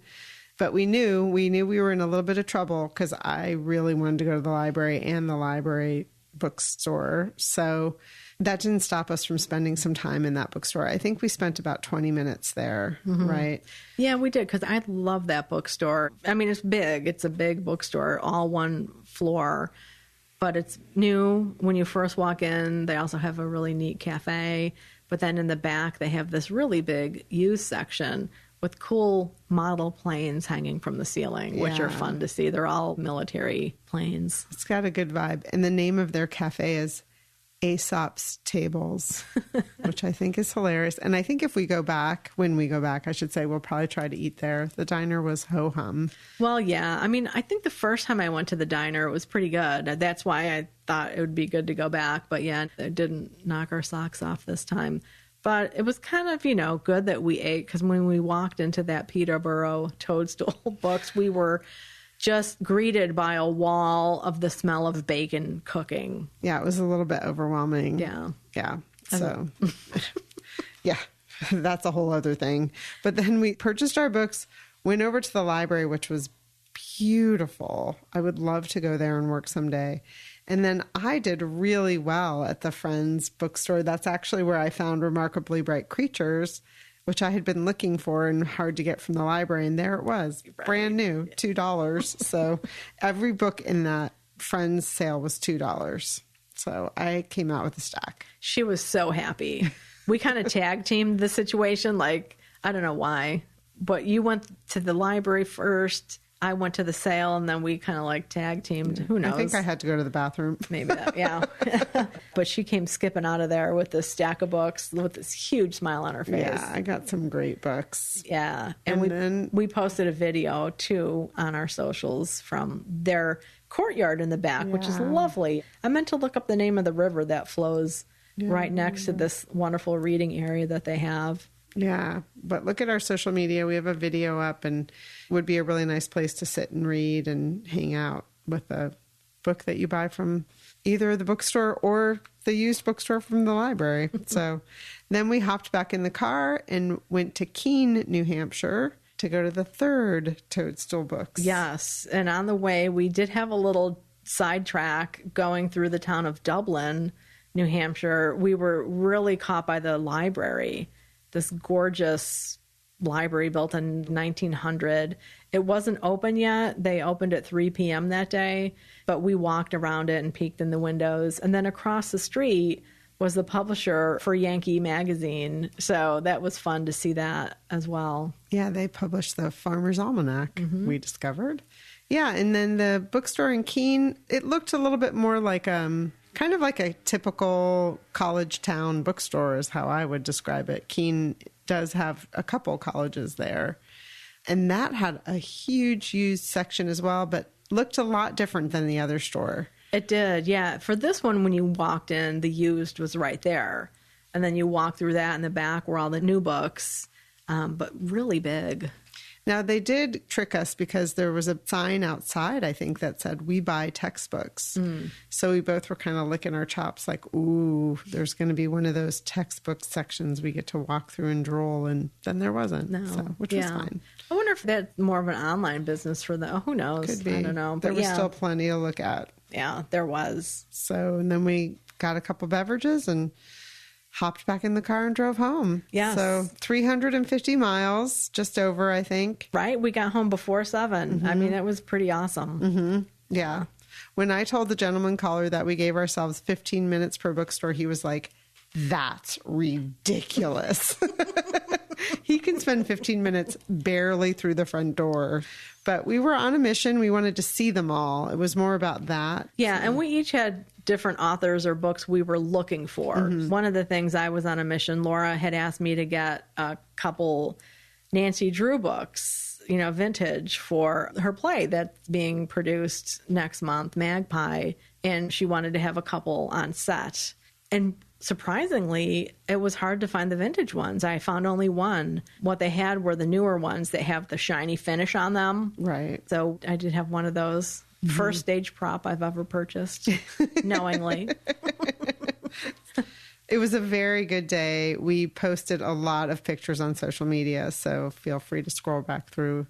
But we knew we were in a little bit of trouble because I really wanted to go to the library and the library bookstore. So that didn't stop us from spending some time in that bookstore. I think we spent about 20 minutes there, right? Yeah, we did, because I love that bookstore. I mean, it's big. It's a big bookstore, all one floor. But it's new when you first walk in. They also have a really neat cafe. But then in the back, they have this really big used section with cool model planes hanging from the ceiling, which are fun to see. They're all military planes. It's got a good vibe. And the name of their cafe is Aesop's Tables, which I think is hilarious. And I think if we go back, when we go back, I should say, we'll probably try to eat there. The diner was ho-hum. Well, yeah. I mean, I think the first time I went to the diner, it was pretty good. That's why I thought it would be good to go back. But yeah, it didn't knock our socks off this time. But it was kind of, good that we ate, because when we walked into that Peterborough Toadstool Books, we were just greeted by a wall of the smell of bacon cooking. Yeah, it was a little bit overwhelming. Yeah. Yeah. So, yeah, that's a whole other thing. But then we purchased our books, went over to the library, which was beautiful. I would love to go there and work someday. And then I did really well at the Friends bookstore. That's actually where I found Remarkably Bright Creatures, which I had been looking for and hard to get from the library. And there it was, brand new, $2. So every book in that Friends sale was $2. So I came out with a stack. She was so happy. We kind of tag teamed the situation. I don't know why, but you went to the library first. I went to the sale, and then we kind of tag teamed. Who knows? I think I had to go to the bathroom. Maybe that, yeah. But she came skipping out of there with this stack of books with this huge smile on her face. Yeah, I got some great books. Yeah. And we posted a video, too, on our socials from their courtyard in the back, which is lovely. I meant to look up the name of the river that flows right next to this wonderful reading area that they have. Yeah, but look at our social media. We have a video up, and it would be a really nice place to sit and read and hang out with a book that you buy from either the bookstore or the used bookstore from the library. So then we hopped back in the car and went to Keene, New Hampshire, to go to the third Toadstool Books. Yes, and on the way, we did have a little sidetrack going through the town of Dublin, New Hampshire. We were really caught by the library. This gorgeous library built in 1900. It wasn't open yet. They opened at 3 p.m. that day, but we walked around it and peeked in the windows. And then across the street was the publisher for Yankee magazine. So that was fun to see that as well. Yeah, they published the Farmer's Almanac, we discovered. Yeah, and then the bookstore in Keene, it looked a little bit more like kind of like a typical college town bookstore is how I would describe it. Keene does have a couple colleges there. And that had a huge used section as well, but looked a lot different than the other store. It did, yeah. For this one, when you walked in, the used was right there. And then you walk through that in the back were all the new books, but really big. Now, they did trick us because there was a sign outside, I think, that said, "We buy textbooks." So we both were kind of licking our chops like, ooh, there's going to be one of those textbook sections we get to walk through and drool. And then there wasn't, which was fine. I wonder if that's more of an online business for them. Who knows? Could be. I don't know. There was still plenty to look at. Yeah, there was. So, and then we got a couple beverages and hopped back in the car and drove home. Yes. So 350 miles, just over, I think. Right? We got home before 7. I mean, it was pretty awesome. Yeah. When I told the gentleman caller that we gave ourselves 15 minutes per bookstore, he was like, "That's ridiculous." He can spend 15 minutes barely through the front door. But we were on a mission. We wanted to see them all. It was more about that. Yeah, and we each had different authors or books we were looking for. Mm-hmm. One of the things I was on a mission, Laura had asked me to get a couple Nancy Drew books, vintage, for her play that's being produced next month, Magpie. And she wanted to have a couple on set. And surprisingly, it was hard to find the vintage ones. I found only one. What they had were the newer ones that have the shiny finish on them. Right. So I did have one of those. Mm-hmm. First stage prop I've ever purchased, knowingly. It was a very good day. We posted a lot of pictures on social media, so feel free to scroll back through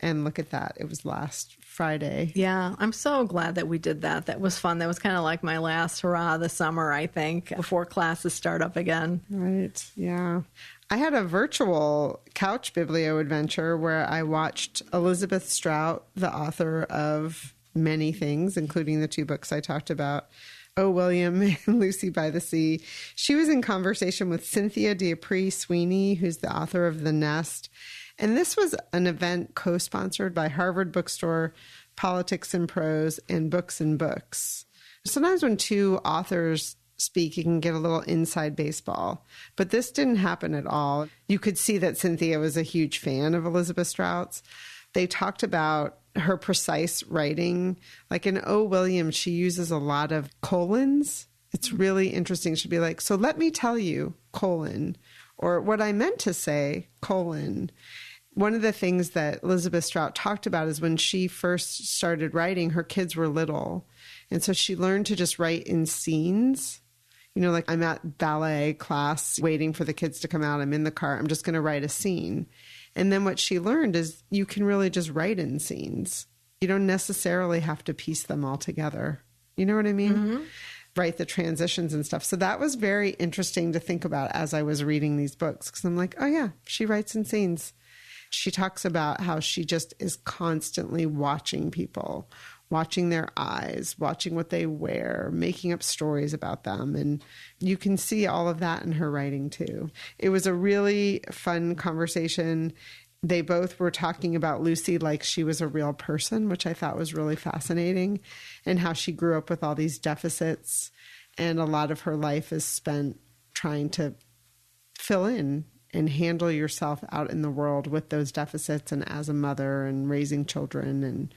and look at that. It was last Friday. Yeah, I'm so glad that we did that. That was fun. That was kind of like my last hurrah this summer, I think, before classes start up again. Right, yeah. I had a virtual couch Biblio adventure where I watched Elizabeth Strout, the author of many things, including the 2 books I talked about, Oh, William and Lucy by the Sea. She was in conversation with Cynthia D'Aprix Sweeney, who's the author of The Nest. And this was an event co-sponsored by Harvard Bookstore, Politics and Prose, and Books and Books. Sometimes when 2 authors speak, you can get a little inside baseball. But this didn't happen at all. You could see that Cynthia was a huge fan of Elizabeth Strout's. They talked about her precise writing. Like in Oh, William, she uses a lot of colons. It's really interesting. She'd be like, so let me tell you, colon, or what I meant to say, colon. One of the things that Elizabeth Strout talked about is when she first started writing, her kids were little. And so she learned to just write in scenes. Like I'm at ballet class waiting for the kids to come out. I'm in the car. I'm just going to write a scene. And then what she learned is you can really just write in scenes. You don't necessarily have to piece them all together. You know what I mean? Mm-hmm. Write the transitions and stuff. So that was very interesting to think about as I was reading these books, because I'm like, oh yeah, she writes in scenes. She talks about how she just is constantly watching people, watching their eyes, watching what they wear, making up stories about them. And you can see all of that in her writing too. It was a really fun conversation. They both were talking about Lucy like she was a real person, which I thought was really fascinating, and how she grew up with all these deficits. And a lot of her life is spent trying to fill in and handle yourself out in the world with those deficits, and as a mother and raising children and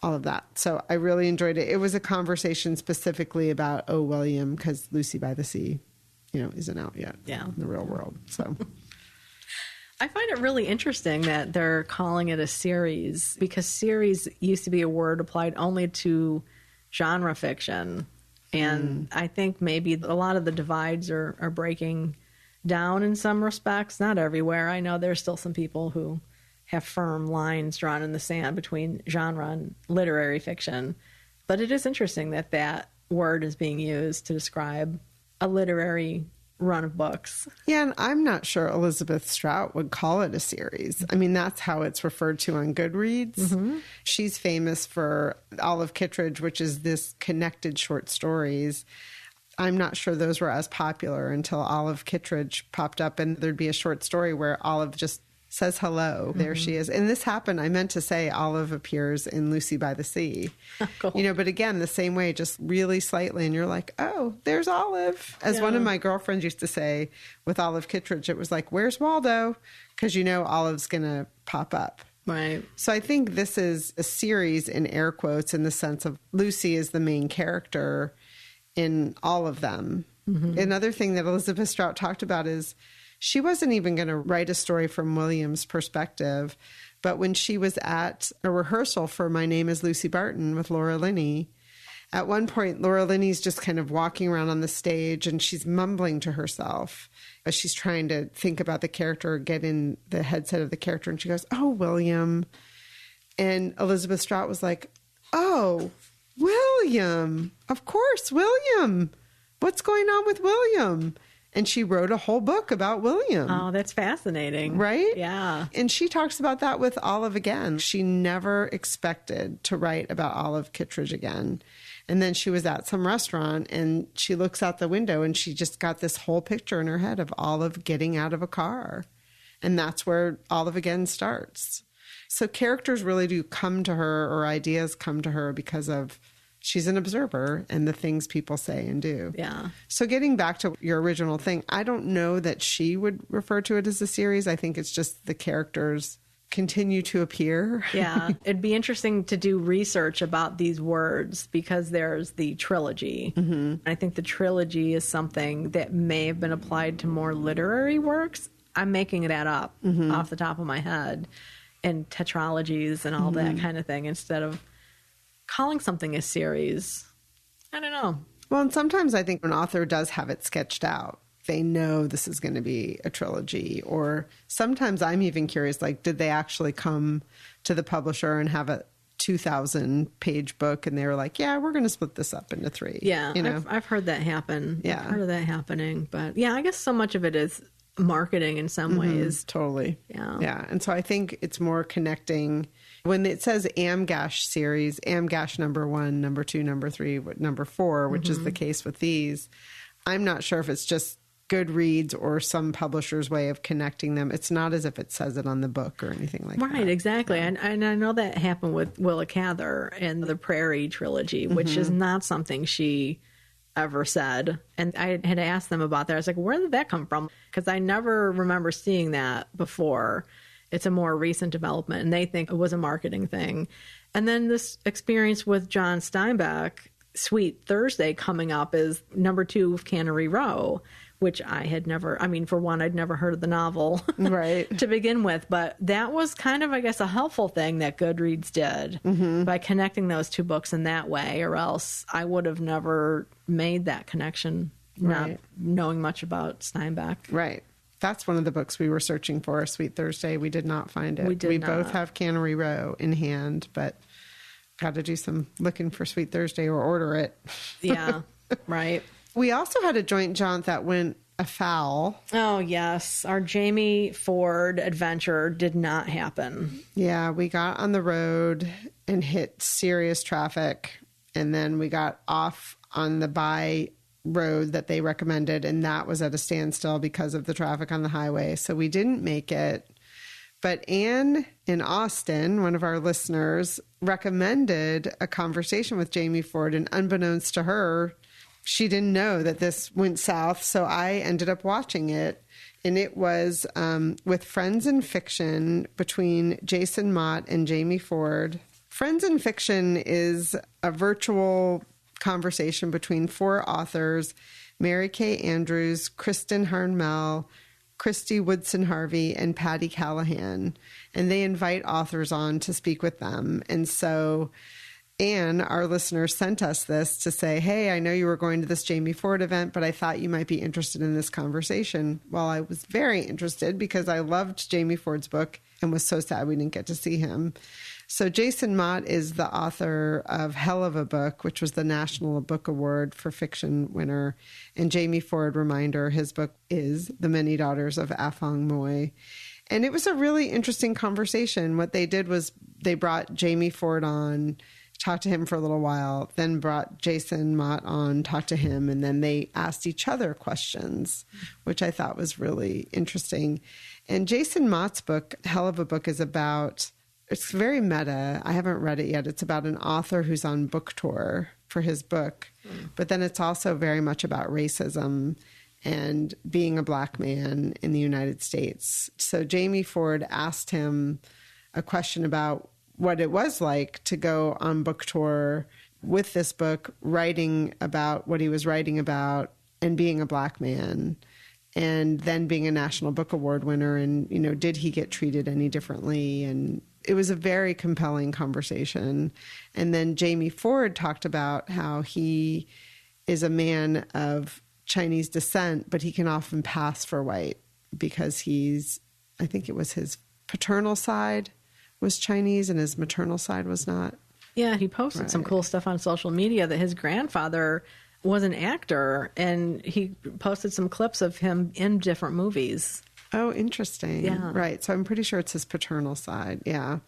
all of that. So I really enjoyed it. It was a conversation specifically about Oh, William, because Lucy by the Sea, isn't out yet in the real world. So I find it really interesting that they're calling it a series, because series used to be a word applied only to genre fiction. And I think maybe a lot of the divides are breaking down in some respects, not everywhere. I know there's still some people who have firm lines drawn in the sand between genre and literary fiction. But it is interesting that that word is being used to describe a literary run of books. Yeah, and I'm not sure Elizabeth Strout would call it a series. I mean, that's how it's referred to on Goodreads. Mm-hmm. She's famous for Olive Kittredge, which is this connected short stories. I'm not sure those were as popular until Olive Kittredge popped up, and there'd be a short story where Olive just says hello. Mm-hmm. There she is. And this happened. I meant to say Olive appears in Lucy by the Sea. Cool. But again, the same way, just really slightly. And you're like, oh, there's Olive. As one of my girlfriends used to say with Olive Kittredge, it was like, where's Waldo? Because Olive's going to pop up. Right. So I think this is a series in air quotes, in the sense of Lucy is the main character in all of them. Mm-hmm. Another thing that Elizabeth Strout talked about is she wasn't even going to write a story from William's perspective. But when she was at a rehearsal for My Name is Lucy Barton with Laura Linney, at one point, Laura Linney's just kind of walking around on the stage and she's mumbling to herself as she's trying to think about the character, get in the headset of the character. And she goes, oh, William. And Elizabeth Strout was like, oh, William. Of course, William. What's going on with William? And she wrote a whole book about William. Oh, that's fascinating. Right? Yeah. And she talks about that with Olive again. She never expected to write about Olive Kittredge again. And then she was at some restaurant and she looks out the window and she just got this whole picture in her head of Olive getting out of a car And that's where all of Again starts. So characters really do come to her, or ideas come to her, because of she's an observer and the things people say and do. Yeah. So getting back to your original thing, I don't know that she would refer to it as a series. I think it's just the characters continue to appear. Yeah. It'd be interesting to do research about these words, because there's the trilogy. I think the trilogy is something that may have been applied to more literary works. I'm making that up off the top of my head, and tetralogies and all that kind of thing, instead of calling something a series. I don't know. Well, and sometimes I think an author does have it sketched out. They know this is going to be a trilogy. Or sometimes I'm even curious, like, did they actually come to the publisher and have a 2,000-page book, and they were like, yeah, we're going to split this up into 3. Yeah, you know? I've heard that happen. Yeah. I've heard of that happening. But yeah, I guess so much of it is marketing in some ways. Totally. Yeah. Yeah. And so I think it's more connecting. When it says Amgash series, Amgash number 1, number 2, number 3, number 4, which is the case with these, I'm not sure if it's just Goodreads or some publisher's way of connecting them. It's not as if it says it on the book or anything like that. Right, exactly. And I know that happened with Willa Cather and the Prairie trilogy, which is not something she ever said. And I had asked them about that. I was like, where did that come from? Because I never remember seeing that before. It's a more recent development, and they think it was a marketing thing. And then this experience with John Steinbeck, Sweet Thursday, coming up is number 2 of Cannery Row, which I had never, I mean, for one, I'd never heard of the novel right. to begin with. But that was kind of, I guess, a helpful thing that Goodreads did by connecting those 2 books in that way, or else I would have never made that connection, not knowing much about Steinbeck. Right. That's one of the books we were searching for, Sweet Thursday. We did not find it. We both have Cannery Row in hand, but got to do some looking for Sweet Thursday or order it. Yeah, right. We also had a joint jaunt that went afoul. Oh, yes. Our Jamie Ford adventure did not happen. Yeah, we got on the road and hit serious traffic, and then we got off on the by road that they recommended, and that was at a standstill because of the traffic on the highway. So we didn't make it. But Anne in Austin, one of our listeners, recommended a conversation with Jamie Ford, and unbeknownst to her, she didn't know that this went south. So I ended up watching it, and it was with Friends in Fiction between Jason Mott and Jamie Ford. Friends in Fiction is a virtual conversation between 4 authors, Mary Kay Andrews, Kristen Harnmel, Christy Woodson Harvey, and Patty Callahan. And they invite authors on to speak with them. And so Anne, our listener, sent us this to say, hey, I know you were going to this Jamie Ford event, but I thought you might be interested in this conversation. Well, I was very interested because I loved Jamie Ford's book and was so sad we didn't get to see him. So Jason Mott is the author of Hell of a Book, which was the National Book Award for Fiction winner. And Jamie Ford, reminder, his book is The Many Daughters of Afong Moy. And it was a really interesting conversation. What they did was they brought Jamie Ford on, talked to him for a little while, then brought Jason Mott on, talked to him, and then they asked each other questions, which I thought was really interesting. And Jason Mott's book, Hell of a Book, is about... It's very meta. I haven't read it yet. It's about an author who's on book tour for his book. But then it's also very much about racism and being a Black man in the United States. So Jamie Ford asked him a question about what it was like to go on book tour with this book, writing about what he was writing about and being a Black man, and then being a National Book Award winner. And, you know, did he get treated any differently? And it was a very compelling conversation. And then Jamie Ford talked about how he is a man of Chinese descent, but he can often pass for white because I think it was his paternal side was Chinese and his maternal side was not. Yeah, he posted some cool stuff on social media that his grandfather was an actor, and he posted some clips of him in different movies. Oh, interesting. Yeah. Right. So I'm pretty sure it's his paternal side. Yeah.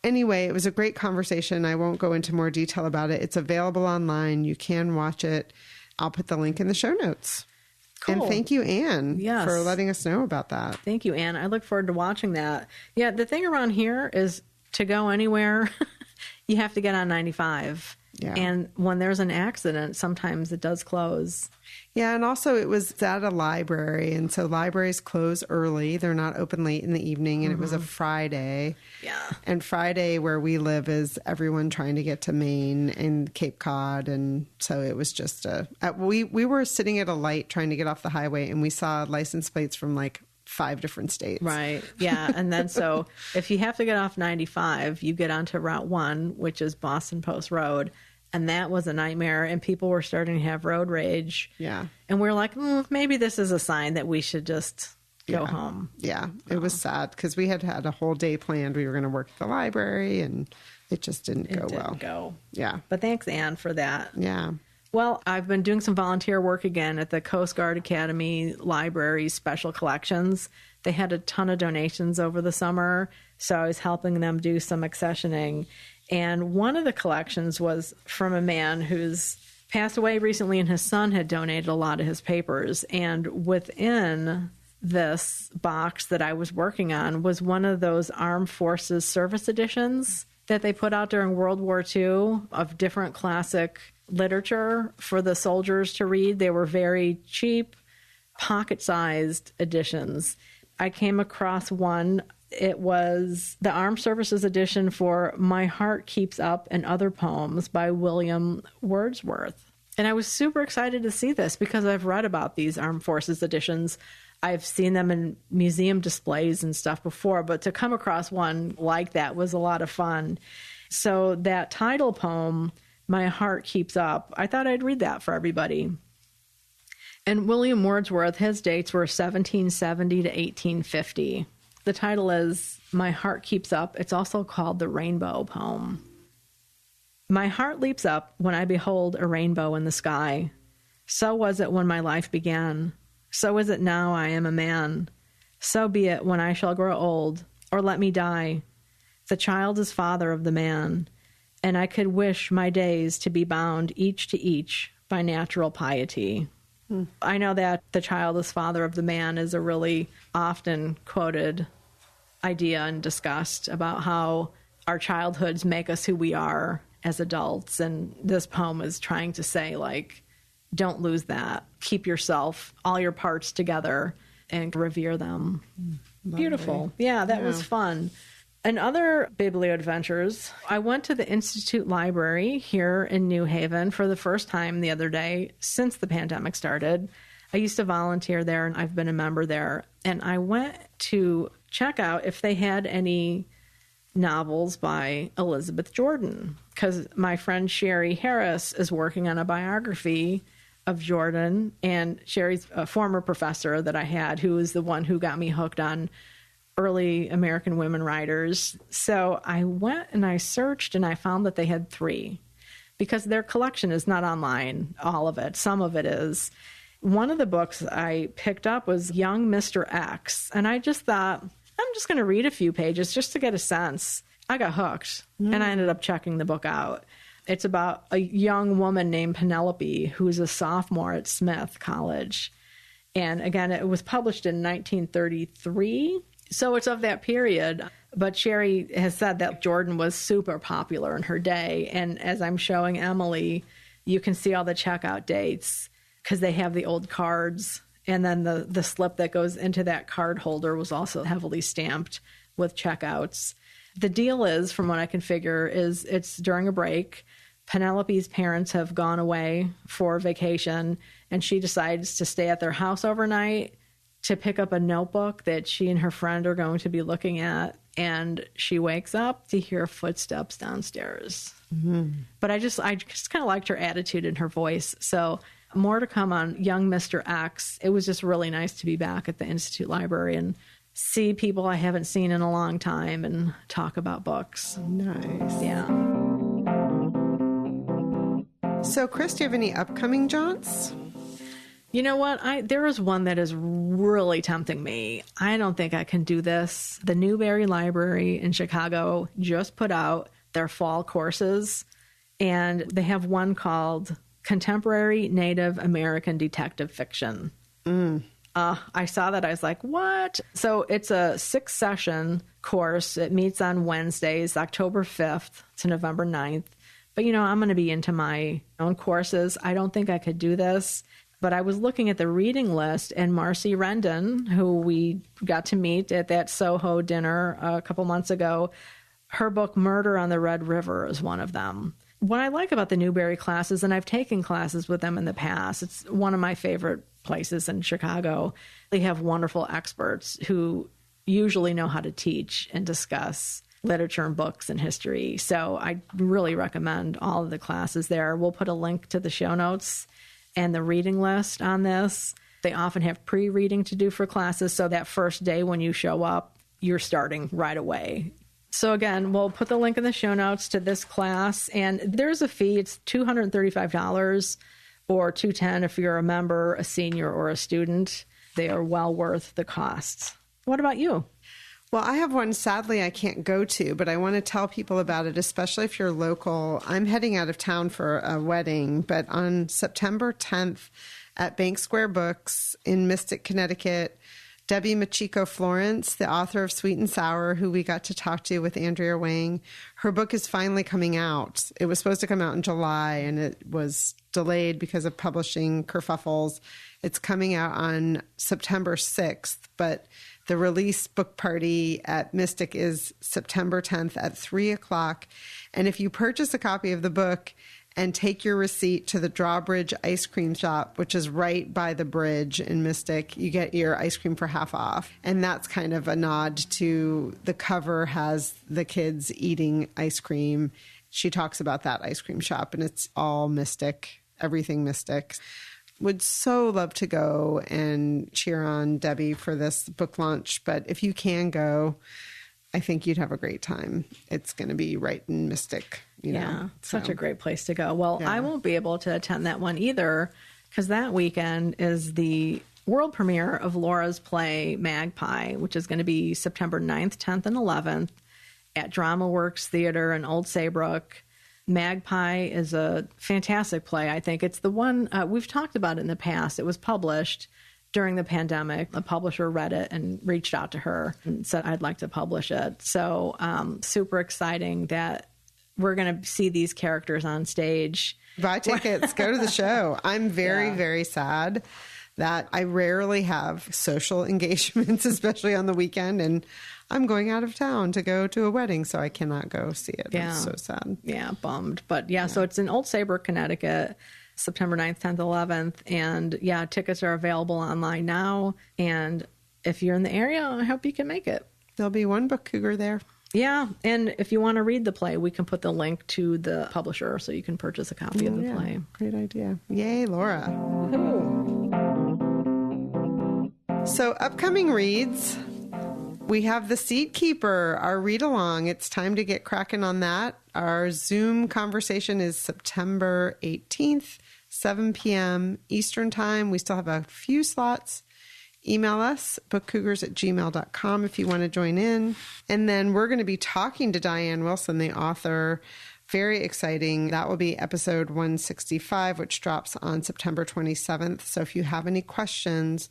Anyway, it was a great conversation. I won't go into more detail about it. It's available online. You can watch it. I'll put the link in the show notes. Cool. And thank you, Anne, Yes. for letting us know about that. Thank you, Anne. I look forward to watching that. Yeah, the thing around here is to go anywhere, you have to get on 95. Yeah. And when there's an accident, sometimes it does close. Yeah, and also it was at a library, and so libraries close early. They're not open late in the evening, and it was a Friday. Yeah. And Friday, where we live, is everyone trying to get to Maine and Cape Cod, and so it was just we were sitting at a light trying to get off the highway, and we saw license plates from like 5 different states. Right. Yeah. And then so if you have to get off 95, you get onto Route 1, which is Boston Post Road. And that was a nightmare. And people were starting to have road rage. Yeah. And we're like, maybe this is a sign that we should just go home. Yeah. It was sad because we had a whole day planned. We were going to work at the library, and it just didn't go well. Yeah. But thanks, Anne, for that. Yeah. Well, I've been doing some volunteer work again at the Coast Guard Academy Library Special Collections. They had a ton of donations over the summer, so I was helping them do some accessioning. And one of the collections was from a man who's passed away recently, and his son had donated a lot of his papers. And within this box that I was working on was one of those Armed Forces Service editions that they put out during World War II of different classic literature for the soldiers to read. They were very cheap, pocket-sized editions. I came across one. It was the Armed Services edition for My Heart Keeps Up and Other Poems by William Wordsworth. And I was super excited to see this because I've read about these Armed Forces editions. I've seen them in museum displays and stuff before, but to come across one like that was a lot of fun. So that title poem, My Heart Keeps Up, I thought I'd read that for everybody. And William Wordsworth, his dates were 1770 to 1850. The title is My Heart Keeps Up. It's also called the Rainbow Poem. My heart leaps up when I behold a rainbow in the sky. So was it when my life began. So is it now I am a man. So be it when I shall grow old, or let me die. The child is father of the man, and I could wish my days to be bound each to each by natural piety. I know that the child is father of the man is a really often quoted idea and discussed about how our childhoods make us who we are as adults. And this poem is trying to say, like, don't lose that. Keep yourself, all your parts together, and revere them. Lovely. Beautiful. Yeah, that was fun. And other Biblio Adventures, I went to the Institute Library here in New Haven for the first time the other day since the pandemic started. I used to volunteer there, and I've been a member there. And I went to check out if they had any novels by Elizabeth Jordan, because my friend Sherry Harris is working on a biography of Jordan, and Sherry's a former professor that I had who was the one who got me hooked on early American women writers. So I went and I searched, and I found that they had 3, because their collection is not online, all of it. Some of it is. One of the books I picked up was Young Mr. X, and I just thought, I'm just going to read a few pages just to get a sense. I got hooked, and I ended up checking the book out. It's about a young woman named Penelope who's a sophomore at Smith College. And again, it was published in 1933. So it's of that period. But Sherry has said that Jordan was super popular in her day. And as I'm showing Emily, you can see all the checkout dates because they have the old cards. And then the slip that goes into that card holder was also heavily stamped with checkouts. The deal is, from what I can figure, is it's during a break. Penelope's parents have gone away for vacation, and she decides to stay at their house overnight to pick up a notebook that she and her friend are going to be looking at. And she wakes up to hear footsteps downstairs. Mm-hmm. But I just kind of liked her attitude and her voice. So more to come on Young Mr. X. It was just really nice to be back at the Institute Library and see people I haven't seen in a long time and talk about books. Nice. Yeah. So, Chris, do you have any upcoming jaunts? You know what? There is one that is really tempting me. I don't think I can do this. The Newberry Library in Chicago just put out their fall courses, and they have one called Contemporary Native American Detective Fiction. I saw that. I was like, what? So it's a 6-session course. It meets on Wednesdays, October 5th to November 9th. But, I'm going to be into my own courses. I don't think I could do this. But I was looking at the reading list, and Marcy Rendon, who we got to meet at that Soho dinner a couple months ago, her book Murder on the Red River is one of them. What I like about the Newberry classes, and I've taken classes with them in the past, it's one of my favorite places in Chicago. They have wonderful experts who usually know how to teach and discuss literature and books and history. So I really recommend all of the classes there. We'll put a link to the show notes and the reading list on this. They often have pre-reading to do for classes, so that first day when you show up, you're starting right away. So again, we'll put the link in the show notes to this class, and there's a fee. It's $235 or $210 if you're a member, a senior, or a student. They are well worth the costs. What about you? Well, I have one, sadly, I can't go to, but I want to tell people about it, especially if you're local. I'm heading out of town for a wedding, but on September 10th at Bank Square Books in Mystic, Connecticut, Debbie Machiko Florence, the author of Sweet and Sour, who we got to talk to with Andrea Wang, her book is finally coming out. It was supposed to come out in July, and it was delayed because of publishing kerfuffles. It's coming out on September 6th, but the release book party at Mystic is September 10th at 3 o'clock. And if you purchase a copy of the book and take your receipt to the Drawbridge ice cream shop, which is right by the bridge in Mystic, you get your ice cream for half off. And that's kind of a nod to the cover has the kids eating ice cream. She talks about that ice cream shop, and it's all Mystic, everything Mystic. Would so love to go and cheer on Debbie for this book launch. But if you can go, I think you'd have a great time. It's going to be right in Mystic. Such a great place to go. Well, I won't be able to attend that one either, because that weekend is the world premiere of Laura's play Magpie, which is going to be September 9th, 10th, and 11th at Drama Works Theater in Old Saybrook. Magpie is a fantastic play. I think it's the one we've talked about in the past. It was published during the pandemic. A publisher read it and reached out to her and said, I'd like to publish it. So super exciting that we're going to see these characters on stage. Buy tickets, go to the show. I'm very, very sad that I rarely have social engagements, especially on the weekend. And I'm going out of town to go to a wedding, so I cannot go see it. Yeah. I'm so sad. Yeah, bummed. But so it's in Old Saybrook, Connecticut, September 9th, 10th, 11th. And tickets are available online now. And if you're in the area, I hope you can make it. There'll be one book cougar there. Yeah. And if you want to read the play, we can put the link to the publisher so you can purchase a copy of the play. Great idea. Yay, Laura. So upcoming reads, we have The Seat Keeper, our read-along. It's time to get cracking on that. Our Zoom conversation is September 18th, 7 p.m. Eastern Time. We still have a few slots. Email us, bookcougars@gmail.com if you want to join in. And then we're going to be talking to Diane Wilson, the author. Very exciting. That will be episode 165, which drops on September 27th. So if you have any questions,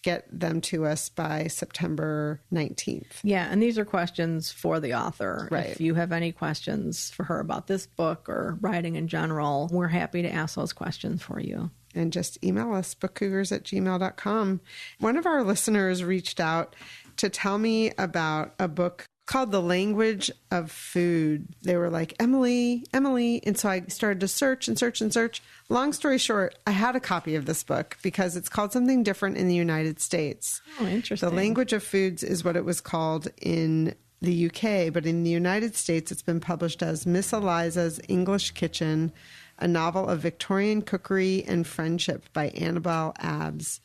get them to us by September 19th. Yeah, and these are questions for the author. Right. If you have any questions for her about this book or writing in general, we're happy to ask those questions for you. And just email us, bookcougars@gmail.com. One of our listeners reached out to tell me about a book called The Language of Food. They were like, Emily. And so I started to search and search and search. Long story short, I had a copy of this book because it's called something different in the United States. Oh, interesting. The Language of Foods is what it was called in the UK, but in the United States, it's been published as Miss Eliza's English Kitchen, a novel of Victorian cookery and friendship by Annabelle Abbs.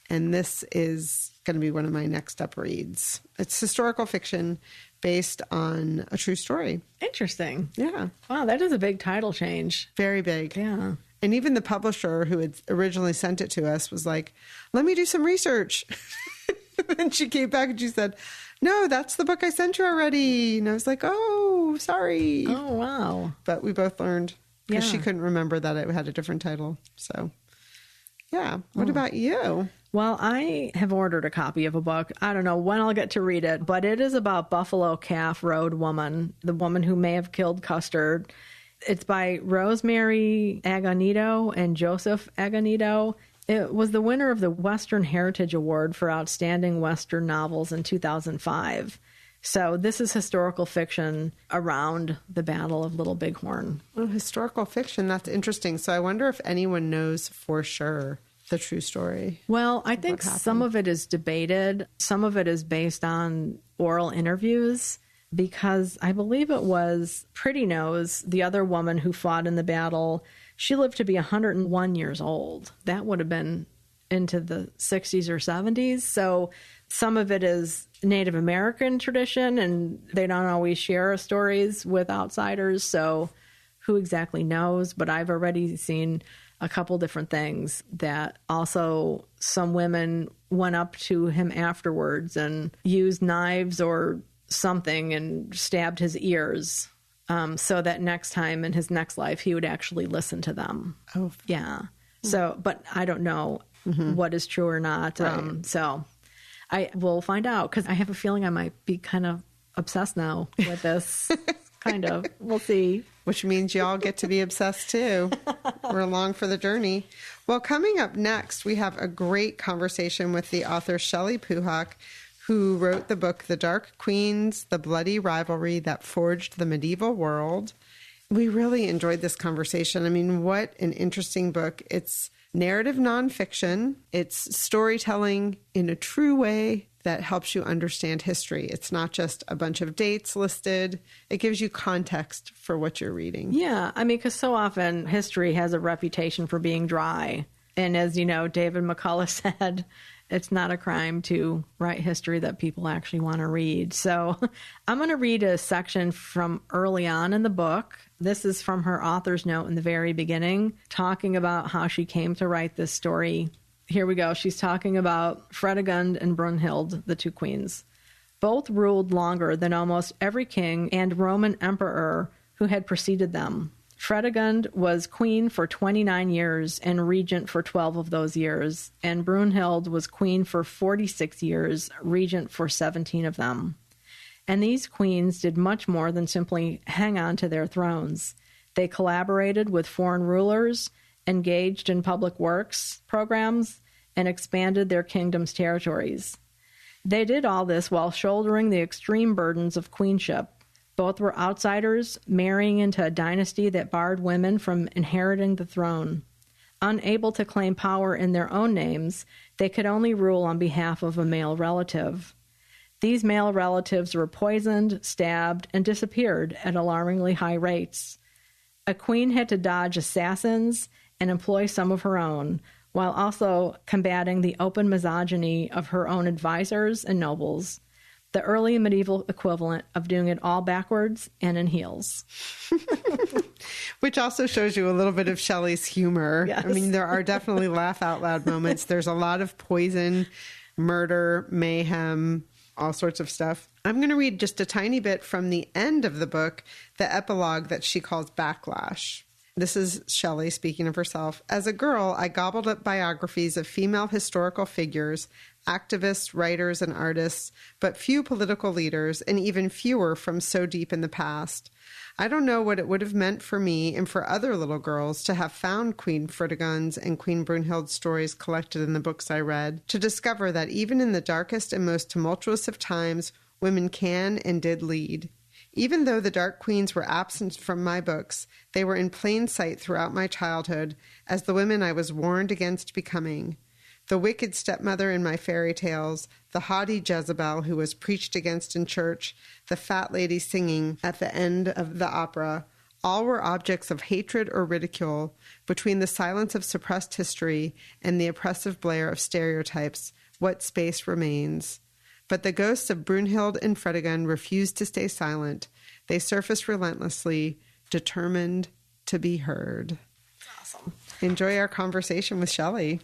And this is going to be one of my next up reads. It's historical fiction based on a true story. Interesting. Yeah. Wow, that is a big title change. Very big. Yeah. And even the publisher who had originally sent it to us was like, let me do some research. And she came back and she said, no, that's the book I sent you already. And I was like, oh, sorry. Oh, wow. But we both learned because she couldn't remember that it had a different title. So Yeah. What about you? Well, I have ordered a copy of a book. I don't know when I'll get to read it, but it is about Buffalo Calf Road Woman, the woman who may have killed Custard. It's by Rosemary Agonito and Joseph Agonito. It was the winner of the Western Heritage Award for Outstanding Western Novels in 2005. So this is historical fiction around the Battle of Little Bighorn. Oh, historical fiction. That's interesting. So I wonder if anyone knows for sure the true story. Well, I think some of it is debated. Some of it is based on oral interviews, because I believe it was Pretty Nose, the other woman who fought in the battle. She lived to be 101 years old. That would have been into the 60s or 70s. So some of it is Native American tradition, and they don't always share stories with outsiders. So who exactly knows? But I've already seen a couple different things that also some women went up to him afterwards and used knives or something and stabbed his ears, so that next time in his next life he would actually listen to them. Oh, yeah. So, but I don't know what is true or not. Right. So I will find out, because I have a feeling I might be kind of obsessed now with this. Kind of. We'll see. Which means y'all get to be obsessed too. We're along for the journey. Well, coming up next, we have a great conversation with the author Shelley Puhak, who wrote the book The Dark Queens, The Bloody Rivalry That Forged the Medieval World. We really enjoyed this conversation. I mean, what an interesting book. It's narrative nonfiction. It's storytelling in a true way that helps you understand history. It's not just a bunch of dates listed. It gives you context for what you're reading. Yeah, I mean, because so often history has a reputation for being dry. And as you know, David McCullough said, it's not a crime to write history that people actually want to read. So I'm going to read a section from early on in the book. This is from her author's note in the very beginning, talking about how she came to write this story. Here we go. She's talking about Fredegund and Brunhild, the two queens. Both ruled longer than almost every king and Roman emperor who had preceded them. Fredegund was queen for 29 years and regent for 12 of those years, and Brunhild was queen for 46 years, regent for 17 of them. And these queens did much more than simply hang on to their thrones. They collaborated with foreign rulers, engaged in public works programs, and expanded their kingdom's territories. They did all this while shouldering the extreme burdens of queenship. Both were outsiders, marrying into a dynasty that barred women from inheriting the throne. Unable to claim power in their own names, they could only rule on behalf of a male relative. These male relatives were poisoned, stabbed, and disappeared at alarmingly high rates. A queen had to dodge assassins and employ some of her own, while also combating the open misogyny of her own advisors and nobles, the early medieval equivalent of doing it all backwards and in heels. Which also shows you a little bit of Shelley's humor. Yes. I mean, there are definitely laugh out loud moments. There's a lot of poison, murder, mayhem, all sorts of stuff. I'm going to read just a tiny bit from the end of the book, the epilogue that she calls Backlash. This is Shelley speaking of herself. As a girl, I gobbled up biographies of female historical figures, activists, writers, and artists, but few political leaders, and even fewer from so deep in the past. I don't know what it would have meant for me and for other little girls to have found Queen Fredegund's and Queen Brunhild's stories collected in the books I read, to discover that even in the darkest and most tumultuous of times, women can and did lead. Even though the Dark Queens were absent from my books, they were in plain sight throughout my childhood as the women I was warned against becoming. The wicked stepmother in my fairy tales, the haughty Jezebel who was preached against in church, the fat lady singing at the end of the opera, all were objects of hatred or ridicule. Between the silence of suppressed history and the oppressive blare of stereotypes, what space remains? But the ghosts of Brunhild and Fredegund refused to stay silent. They surfaced relentlessly, determined to be heard. That's awesome. Enjoy our conversation with Shelley.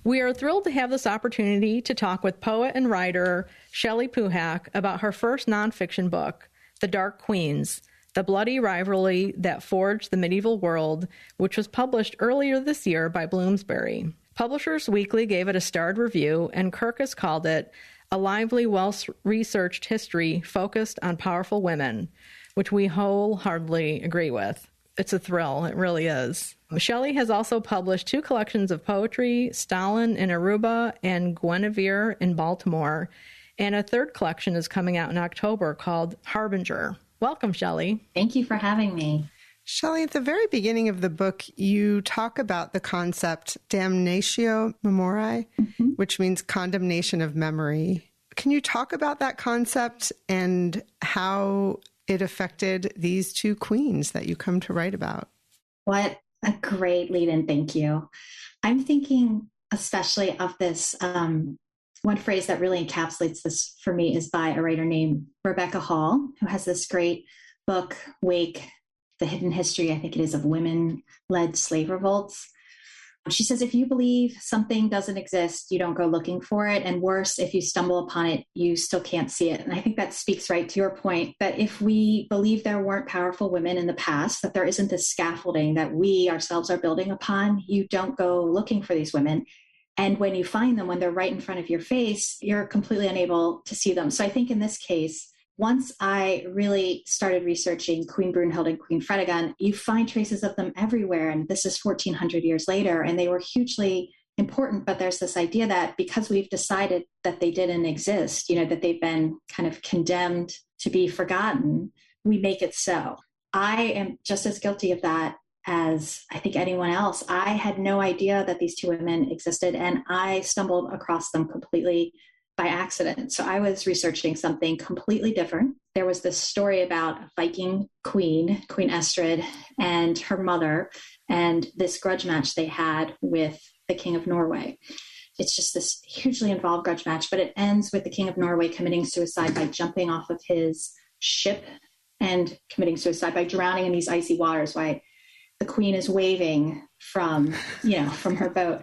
We are thrilled to have this opportunity to talk with poet and writer Shelley Puhak about her first nonfiction book, The Dark Queens, The Bloody Rivalry That Forged the Medieval World, which was published earlier this year by Bloomsbury. Publishers Weekly gave it a starred review, and Kirkus called it a lively, well-researched history focused on powerful women, which we wholeheartedly agree with. It's a thrill. It really is. Shelley has also published 2 collections of poetry, Stalin in Aruba and Guinevere in Baltimore, and a 3rd collection is coming out in October called Harbinger. Welcome, Shelley. Thank you for having me. Shelley, at the very beginning of the book, you talk about the concept damnatio memoriae, which means condemnation of memory. Can you talk about that concept and how it affected these 2 queens that you come to write about? What a great lead-in. Thank you. I'm thinking especially of this, one phrase that really encapsulates this for me is by a writer named Rebecca Hall, who has this great book, Wake, The Hidden History, I think it is, of women-led slave revolts. She says, if you believe something doesn't exist, you don't go looking for it. And worse, if you stumble upon it, you still can't see it. And I think that speaks right to your point that if we believe there weren't powerful women in the past, that there isn't this scaffolding that we ourselves are building upon, you don't go looking for these women. And when you find them, when they're right in front of your face, you're completely unable to see them. So I think in this case, once I really started researching Queen Brunhild and Queen Fredegund, you find traces of them everywhere. And this is 1400 years later, and they were hugely important. But there's this idea that because we've decided that they didn't exist, that they've been kind of condemned to be forgotten, we make it so. I am just as guilty of that as I think anyone else. I had no idea that these 2 women existed, and I stumbled across them completely by accident. So I was researching something completely different. There was this story about a Viking queen, Queen Estrid, and her mother, and this grudge match they had with the King of Norway. It's just this hugely involved grudge match, but it ends with the King of Norway committing suicide by jumping off of his ship and committing suicide by drowning in these icy waters while the queen is waving from her boat.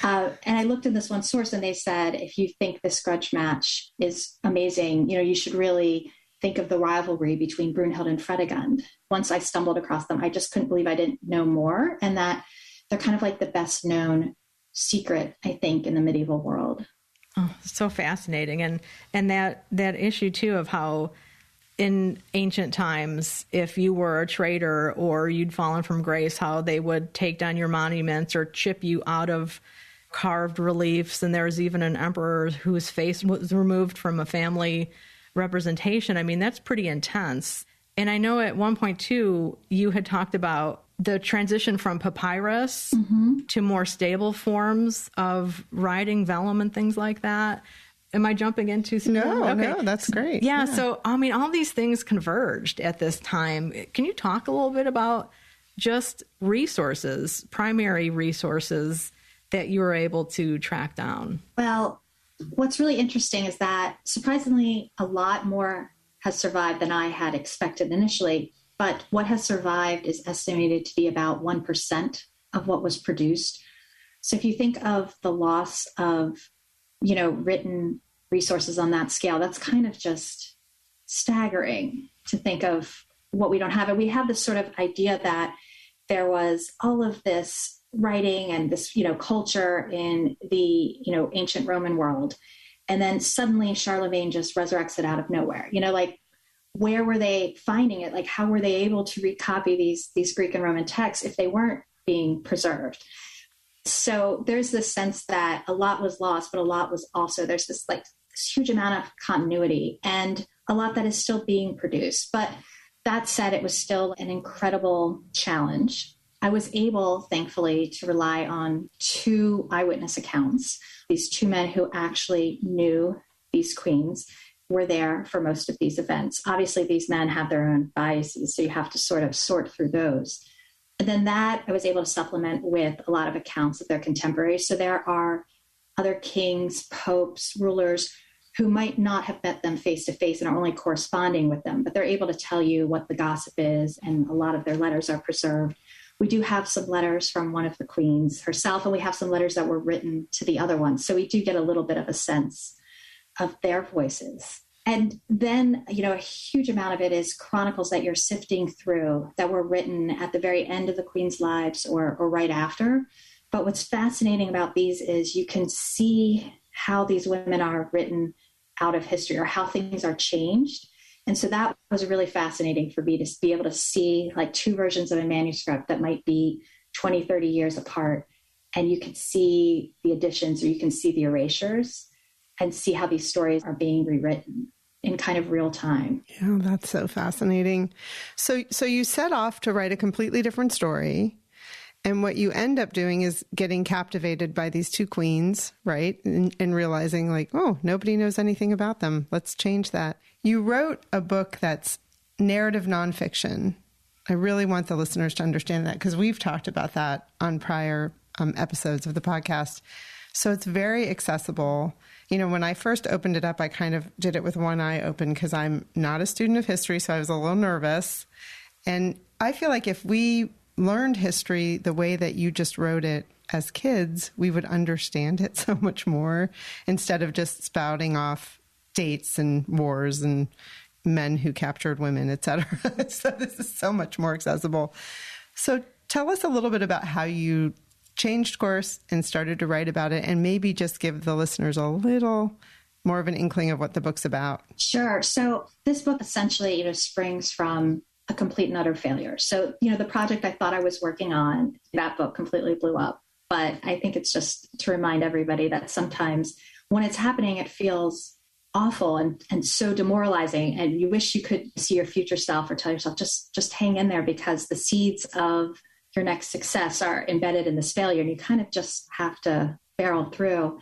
And I looked in this one source and they said, if you think this grudge match is amazing, you should really think of the rivalry between Brunhild and Fredegund. Once I stumbled across them, I just couldn't believe I didn't know more, and that they're kind of like the best known secret, I think, in the medieval world. Oh, so fascinating. And that issue too of how in ancient times, if you were a traitor or you'd fallen from grace, how they would take down your monuments or chip you out of carved reliefs. And there's even an emperor whose face was removed from a family representation. I mean, that's pretty intense. And I know at one point too, you had talked about the transition from papyrus to more stable forms of writing, vellum and things like that. Am I jumping into some? No, that's great. Yeah. So, I mean, all these things converged at this time. Can you talk a little bit about just resources, primary resources that you were able to track down? Well, what's really interesting is that surprisingly, a lot more has survived than I had expected initially. But what has survived is estimated to be about 1% of what was produced. So if you think of the loss of, written resources on that scale, that's kind of just staggering to think of what we don't have. And we have this sort of idea that there was all of this writing and this, culture in the, ancient Roman world. And then suddenly Charlemagne just resurrects it out of nowhere. Where were they finding it? Like, how were they able to recopy these Greek and Roman texts if they weren't being preserved? So there's this sense that a lot was lost, but a lot was also, there's this huge amount of continuity and a lot that is still being produced. But that said, it was still an incredible challenge. I was able, thankfully, to rely on 2 eyewitness accounts. These 2 men who actually knew these queens were there for most of these events. Obviously, these men have their own biases, so you have to sort of sort through those. And then that I was able to supplement with a lot of accounts of their contemporaries. So there are other kings, popes, rulers who might not have met them face to face and are only corresponding with them, but they're able to tell you what the gossip is, and a lot of their letters are preserved. We do have some letters from one of the queens herself, and we have some letters that were written to the other ones. So we do get a little bit of a sense of their voices. And then, a huge amount of it is chronicles that you're sifting through that were written at the very end of the Queen's lives or right after. But what's fascinating about these is you can see how these women are written out of history or how things are changed. And so that was really fascinating for me to be able to see like two versions of a manuscript that might be 20, 30 years apart. And you can see the additions or you can see the erasures and see how these stories are being rewritten in kind of real time. Yeah, that's so fascinating. So you set off to write a completely different story. And what you end up doing is getting captivated by these two queens, right? And realizing like, oh, nobody knows anything about them. Let's change that. You wrote a book that's narrative nonfiction. I really want the listeners to understand that because we've talked about that on prior episodes of the podcast. So it's very accessible. When I first opened it up, I kind of did it with one eye open because I'm not a student of history, so I was a little nervous. And I feel like if we learned history the way that you just wrote it as kids, we would understand it so much more instead of just spouting off dates and wars and men who captured women, et cetera. So this is so much more accessible. So tell us a little bit about how you changed course and started to write about it, and maybe just give the listeners a little more of an inkling of what the book's about. Sure. So this book essentially, springs from a complete and utter failure. So, the project I thought I was working on, that book completely blew up. But I think it's just to remind everybody that sometimes when it's happening, it feels awful and so demoralizing. And you wish you could see your future self or tell yourself, just hang in there because the seeds of your next success are embedded in this failure. And you kind of just have to barrel through.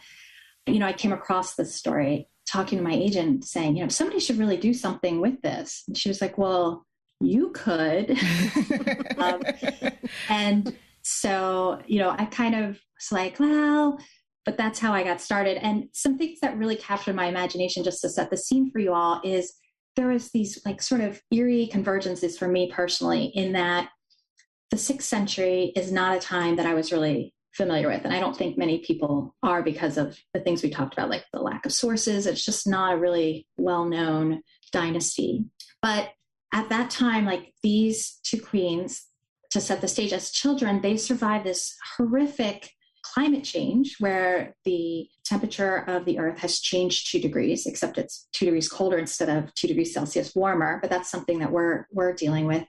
I came across this story talking to my agent saying, somebody should really do something with this. And she was like, well, you could. And so, I kind of was like, well, but that's how I got started. And some things that really captured my imagination, just to set the scene for you all, is there was these like sort of eerie convergences for me personally in that the 6th century is not a time that I was really familiar with. And I don't think many people are because of the things we talked about, like the lack of sources. It's just not a really well-known dynasty. But at that time, like these two queens, to set the stage, as children, they survived this horrific climate change where the temperature of the earth has changed 2 degrees, except it's 2 degrees colder instead of 2 degrees Celsius warmer. But that's something that we're dealing with.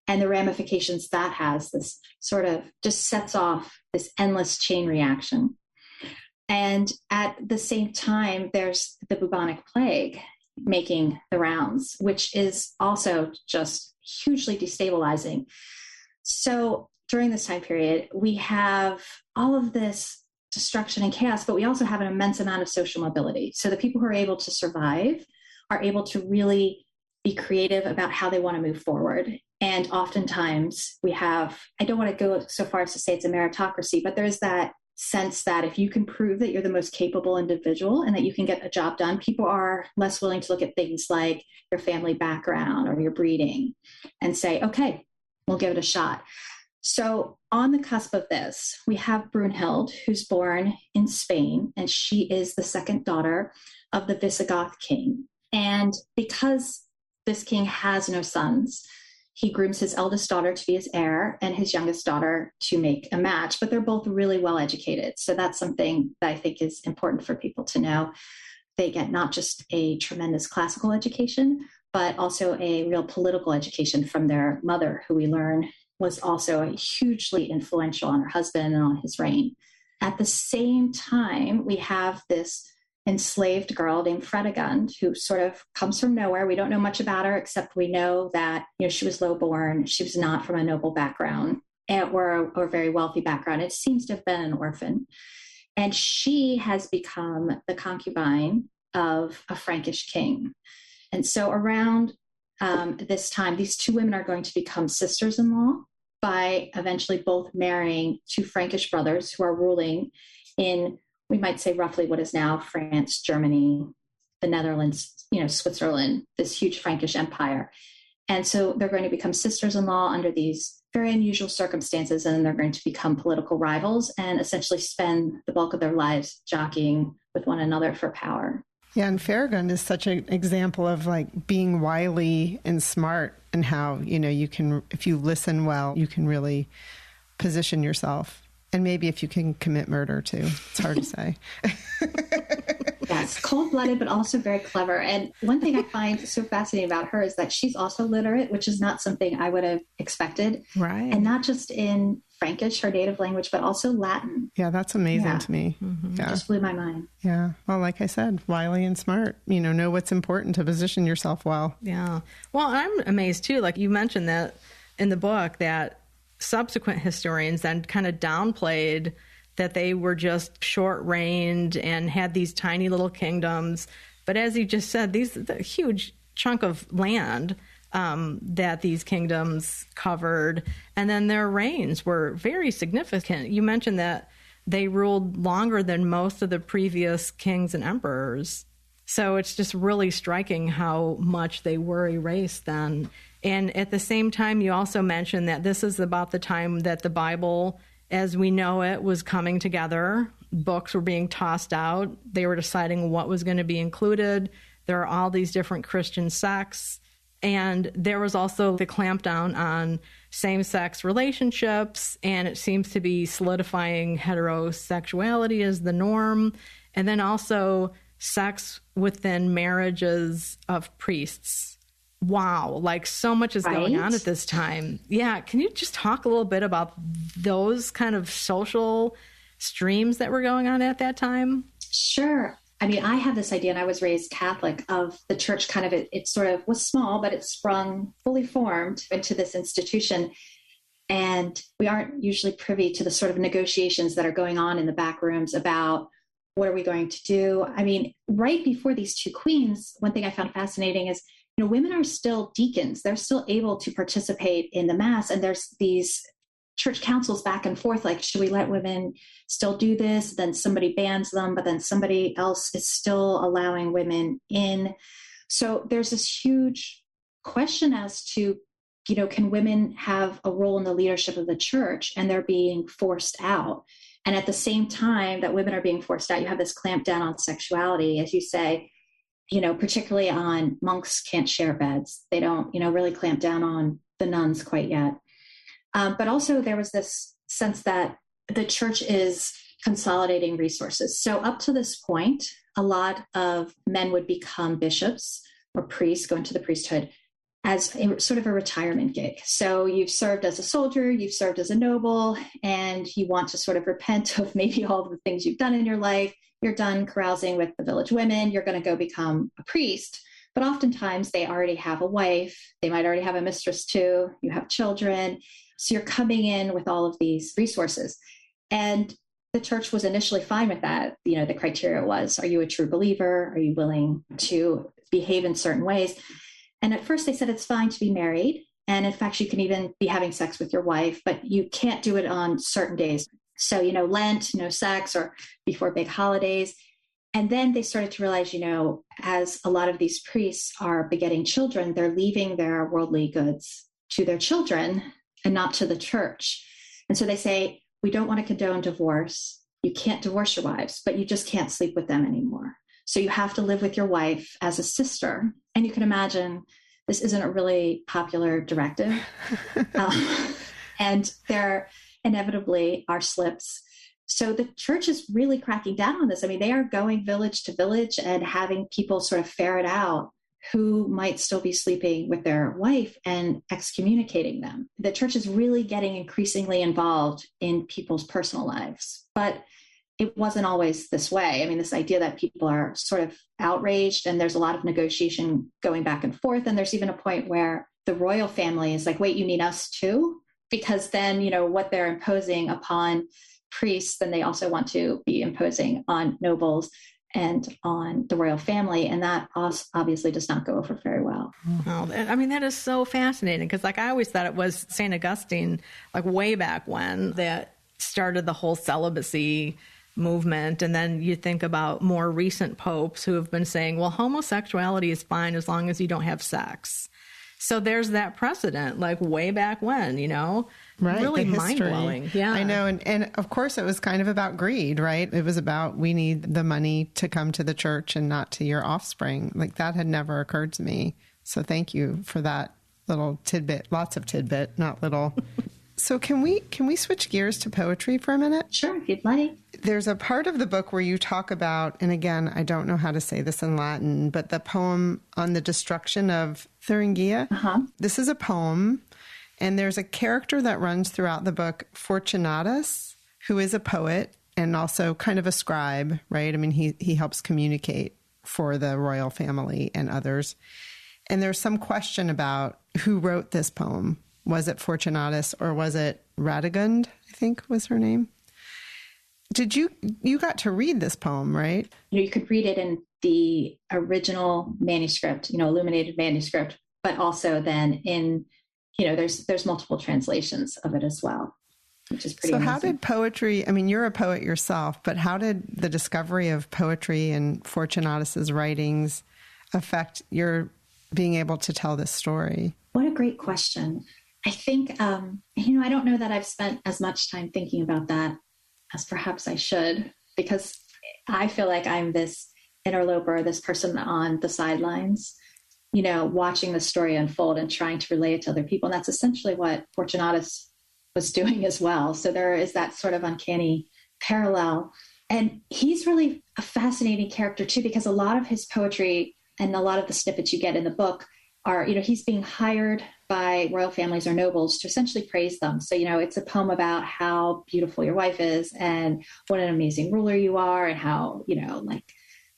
And the ramifications that has, this sort of just sets off this endless chain reaction. And at the same time, there's the bubonic plague making the rounds, which is also just hugely destabilizing. So during this time period, we have all of this destruction and chaos, but we also have an immense amount of social mobility. So the people who are able to survive are able to really be creative about how they want to move forward. And oftentimes we have, I don't want to go so far as to say it's a meritocracy, but there's that sense that if you can prove that you're the most capable individual and that you can get a job done, people are less willing to look at things like your family background or your breeding and say, okay, we'll give it a shot. So on the cusp of this, we have Brunhild, who's born in Spain, and she is the second daughter of the Visigoth king. And because this king has no sons, he grooms his eldest daughter to be his heir and his youngest daughter to make a match, but they're both really well educated. So that's something that I think is important for people to know. They get not just a tremendous classical education, but also a real political education from their mother, who we learn was also hugely influential on her husband and on his reign. At the same time, we have this enslaved girl named Fredegund, who sort of comes from nowhere. We don't know much about her, except we know that she was low-born. She was not from a noble background or a very wealthy background. It seems to have been an orphan. And she has become the concubine of a Frankish king. And so around this time, these two women are going to become sisters-in-law by eventually both marrying two Frankish brothers who are ruling in, we might say, roughly what is now France, Germany, the Netherlands, Switzerland, this huge Frankish empire. And so they're going to become sisters-in-law under these very unusual circumstances, and then they're going to become political rivals and essentially spend the bulk of their lives jockeying with one another for power. Yeah, and Farragut is such an example of like being wily and smart, and how, you can, if you listen well, you can really position yourself. And maybe if you can commit murder too. It's hard to say. Yes, cold-blooded, but also very clever. And one thing I find so fascinating about her is that she's also literate, which is not something I would have expected. Right. And not just in Frankish, her native language, but also Latin. Yeah, that's amazing to me. Mm-hmm. Yeah. It just blew my mind. Yeah. Well, like I said, wily and smart. Know what's important to position yourself well. Yeah. Well, I'm amazed too. Like you mentioned that in the book, that subsequent historians then kind of downplayed that they were just short-reigned and had these tiny little kingdoms. But as you just said, the huge chunk of land that these kingdoms covered, and then their reigns were very significant. You mentioned that they ruled longer than most of the previous kings and emperors. So it's just really striking how much they were erased then. And at the same time, you also mentioned that this is about the time that the Bible, as we know it, was coming together. Books were being tossed out. They were deciding what was going to be included. There are all these different Christian sects. And there was also the clampdown on same-sex relationships, and it seems to be solidifying heterosexuality as the norm. And then also sex within marriages of priests. Wow, like so much is going on at this time. Yeah, can you just talk a little bit about those kind of social streams that were going on at that time? Sure. I mean, I have this idea, and I was raised Catholic, of the church kind of, it sort of was small, but it sprung fully formed into this institution. And we aren't usually privy to the sort of negotiations that are going on in the back rooms about what are we going to do. I mean, right before these two queens, one thing I found fascinating is, women are still deacons. They're still able to participate in the Mass. And there's these church councils back and forth, like, should we let women still do this? Then somebody bans them, but then somebody else is still allowing women in. So there's this huge question as to, can women have a role in the leadership of the church? And they're being forced out. And at the same time that women are being forced out, you have this clamp down on sexuality, as you say, particularly on monks can't share beds. They don't, really clamp down on the nuns quite yet. But also there was this sense that the church is consolidating resources. So up to this point, a lot of men would become bishops or priests, go into the priesthood as sort of a retirement gig. So you've served as a soldier, you've served as a noble, and you want to sort of repent of maybe all the things you've done in your life. You're done carousing with the village women, you're going to go become a priest. But oftentimes they already have a wife, they might already have a mistress too, you have children. So you're coming in with all of these resources. And the church was initially fine with that. The criteria was, are you a true believer? Are you willing to behave in certain ways? And at first they said it's fine to be married. And in fact, you can even be having sex with your wife, but you can't do it on certain days. So, Lent, no sex, or before big holidays. And then they started to realize, as a lot of these priests are begetting children, they're leaving their worldly goods to their children and not to the church. And so they say, we don't want to condone divorce. You can't divorce your wives, but you just can't sleep with them anymore. So you have to live with your wife as a sister. And you can imagine this isn't a really popular directive. And there inevitably are slips. So the church is really cracking down on this. I mean, they are going village to village and having people sort of ferret out who might still be sleeping with their wife and excommunicating them. The church is really getting increasingly involved in people's personal lives. But it wasn't always this way. I mean, this idea that people are sort of outraged and there's a lot of negotiation going back and forth. And there's even a point where the royal family is like, wait, you need us too? Because then, what they're imposing upon priests, then they also want to be imposing on nobles and on the royal family. And that obviously does not go over very well. Oh, I mean, that is so fascinating because I always thought it was St. Augustine, way back when, that started the whole celibacy movement. And then you think about more recent popes who have been saying, well, homosexuality is fine as long as you don't have sex. So there's that precedent, like way back when, Right, really mind-blowing. Yeah. I know. And of course, it was kind of about greed, right? It was about, we need the money to come to the church and not to your offspring. Like, that had never occurred to me. So thank you for that little tidbit. Lots of tidbit, not little. So can we switch gears to poetry for a minute? Sure, if you'd like. There's a part of the book where you talk about, and again, I don't know how to say this in Latin, but the poem on the destruction of Thuringia. Uh-huh. This is a poem, and there's a character that runs throughout the book, Fortunatus, who is a poet and also kind of a scribe, right? I mean, he helps communicate for the royal family and others. And there's some question about who wrote this poem. Was it Fortunatus or was it Radegund, I think was her name? You got to read this poem, right? You could read it in the original manuscript, illuminated manuscript, but also then in, there's multiple translations of it as well, which is pretty amazing. How did poetry, I mean, you're a poet yourself, but how did the discovery of poetry and Fortunatus's writings affect your being able to tell this story? What a great question. I think, I don't know that I've spent as much time thinking about that as perhaps I should, because I feel like I'm this interloper, this person on the sidelines, watching the story unfold and trying to relay it to other people. And that's essentially what Fortunatus was doing as well. So there is that sort of uncanny parallel. And he's really a fascinating character too, because a lot of his poetry and a lot of the snippets you get in the book are, he's being hired by royal families or nobles to essentially praise them. So, it's a poem about how beautiful your wife is and what an amazing ruler you are and how,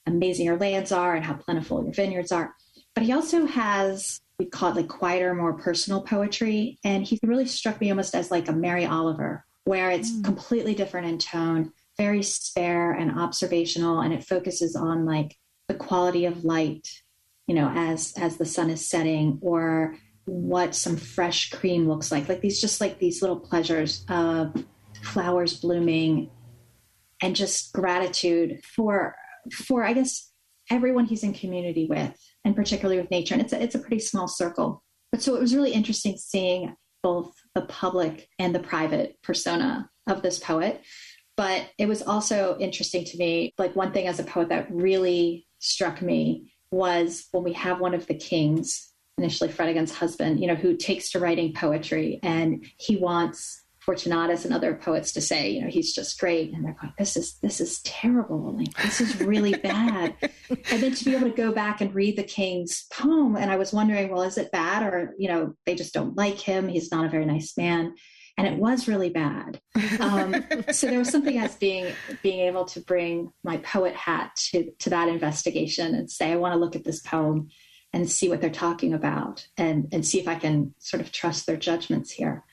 amazing your lands are and how plentiful your vineyards are. But he also has, we call it quieter, more personal poetry. And he really struck me almost as like a Mary Oliver, where it's completely different in tone, very spare and observational. And it focuses on the quality of light, as the sun is setting, or what some fresh cream looks like these little pleasures of flowers blooming, and just gratitude for I guess everyone he's in community with, and particularly with nature. And it's a pretty small circle. But so it was really interesting seeing both the public and the private persona of this poet. But it was also interesting to me, one thing as a poet that really struck me was when we have one of the kings, initially Fredegund's husband, who takes to writing poetry, and he wants Fortunatus and other poets to say, he's just great. And they're going, this is terrible. This is really bad. And then to be able to go back and read the king's poem. And I was wondering, well, is it bad? Or, they just don't like him. He's not a very nice man. And it was really bad. So there was something as being able to bring my poet hat to that investigation and say, I want to look at this poem and see what they're talking about and see if I can sort of trust their judgments here.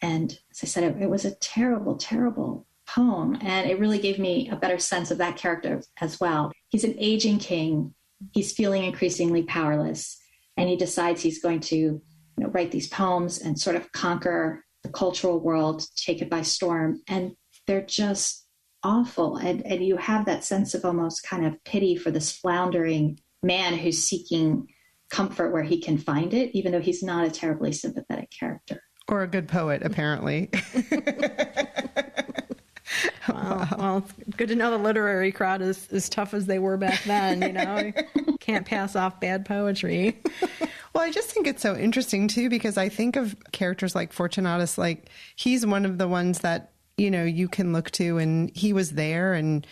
And as I said, it was a terrible, terrible poem. And it really gave me a better sense of that character as well. He's an aging king. He's feeling increasingly powerless. And he decides he's going to write these poems and sort of conquer the cultural world, take it by storm. And they're just awful. And you have that sense of almost kind of pity for this floundering man who's seeking comfort where he can find it, even though he's not a terribly sympathetic character. Or a good poet, apparently. Well, it's good to know the literary crowd is as tough as they were back then, Can't pass off bad poetry. Well, I just think it's so interesting, too, because I think of characters like Fortunatus, he's one of the ones that, you can look to, and he was there and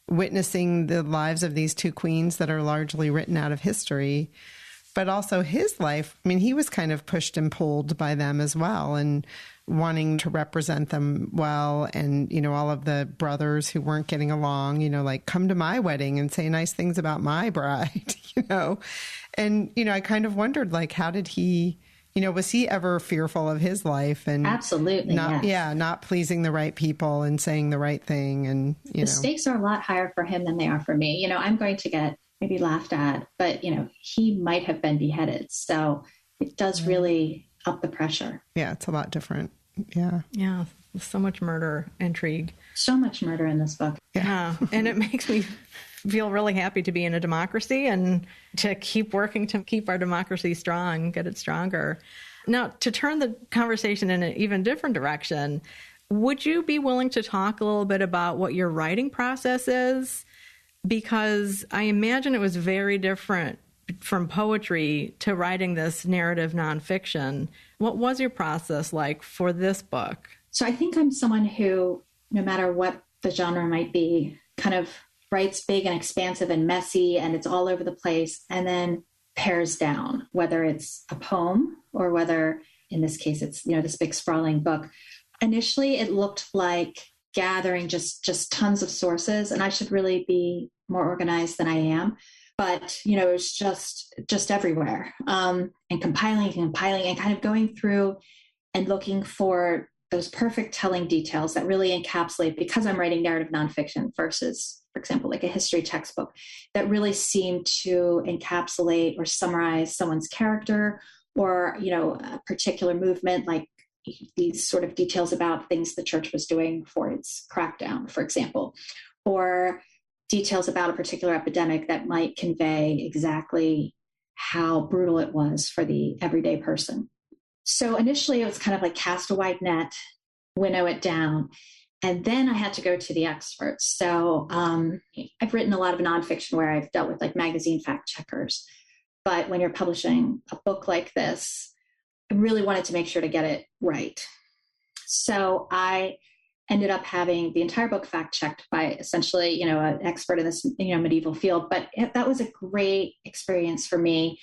witnessing the lives of these two queens that are largely written out of history. But also his life, he was kind of pushed and pulled by them as well, and wanting to represent them well. And, all of the brothers who weren't getting along, come to my wedding and say nice things about my bride, And, I kind of wondered, how did he, was he ever fearful of his life? And absolutely, yes. Not pleasing the right people and saying the right thing. And, the stakes are a lot higher for him than they are for me. I'm going to get maybe laughed at, but, he might have been beheaded. So it does really up the pressure. Yeah, it's a lot different. Yeah. Yeah. So much murder, intrigue. So much murder in this book. Yeah. And it makes me feel really happy to be in a democracy and to keep working to keep our democracy strong, get it stronger. Now, to turn the conversation in an even different direction, would you be willing to talk a little bit about what your writing process is? Because I imagine it was very different from poetry to writing this narrative nonfiction. What was your process like for this book? So I think I'm someone who, no matter what the genre might be, kind of writes big and expansive and messy, and it's all over the place, and then pares down, whether it's a poem or whether, in this case, it's, this big sprawling book. Initially, it looked like gathering just tons of sources, and I should really be more organized than I am. But, it was just everywhere, and compiling and kind of going through and looking for those perfect telling details that really encapsulate, because I'm writing narrative nonfiction versus, for example, like a history textbook, that really seem to encapsulate or summarize someone's character or, a particular movement, like these sort of details about things the church was doing for its crackdown, for example, or details about a particular epidemic that might convey exactly how brutal it was for the everyday person. So initially it was kind of like cast a wide net, winnow it down, and then I had to go to the experts. So I've written a lot of nonfiction where I've dealt with like magazine fact checkers, but when you're publishing a book like this, I really wanted to make sure to get it right. So I ended up having the entire book fact checked by essentially, an expert in this, medieval field. But that was a great experience for me,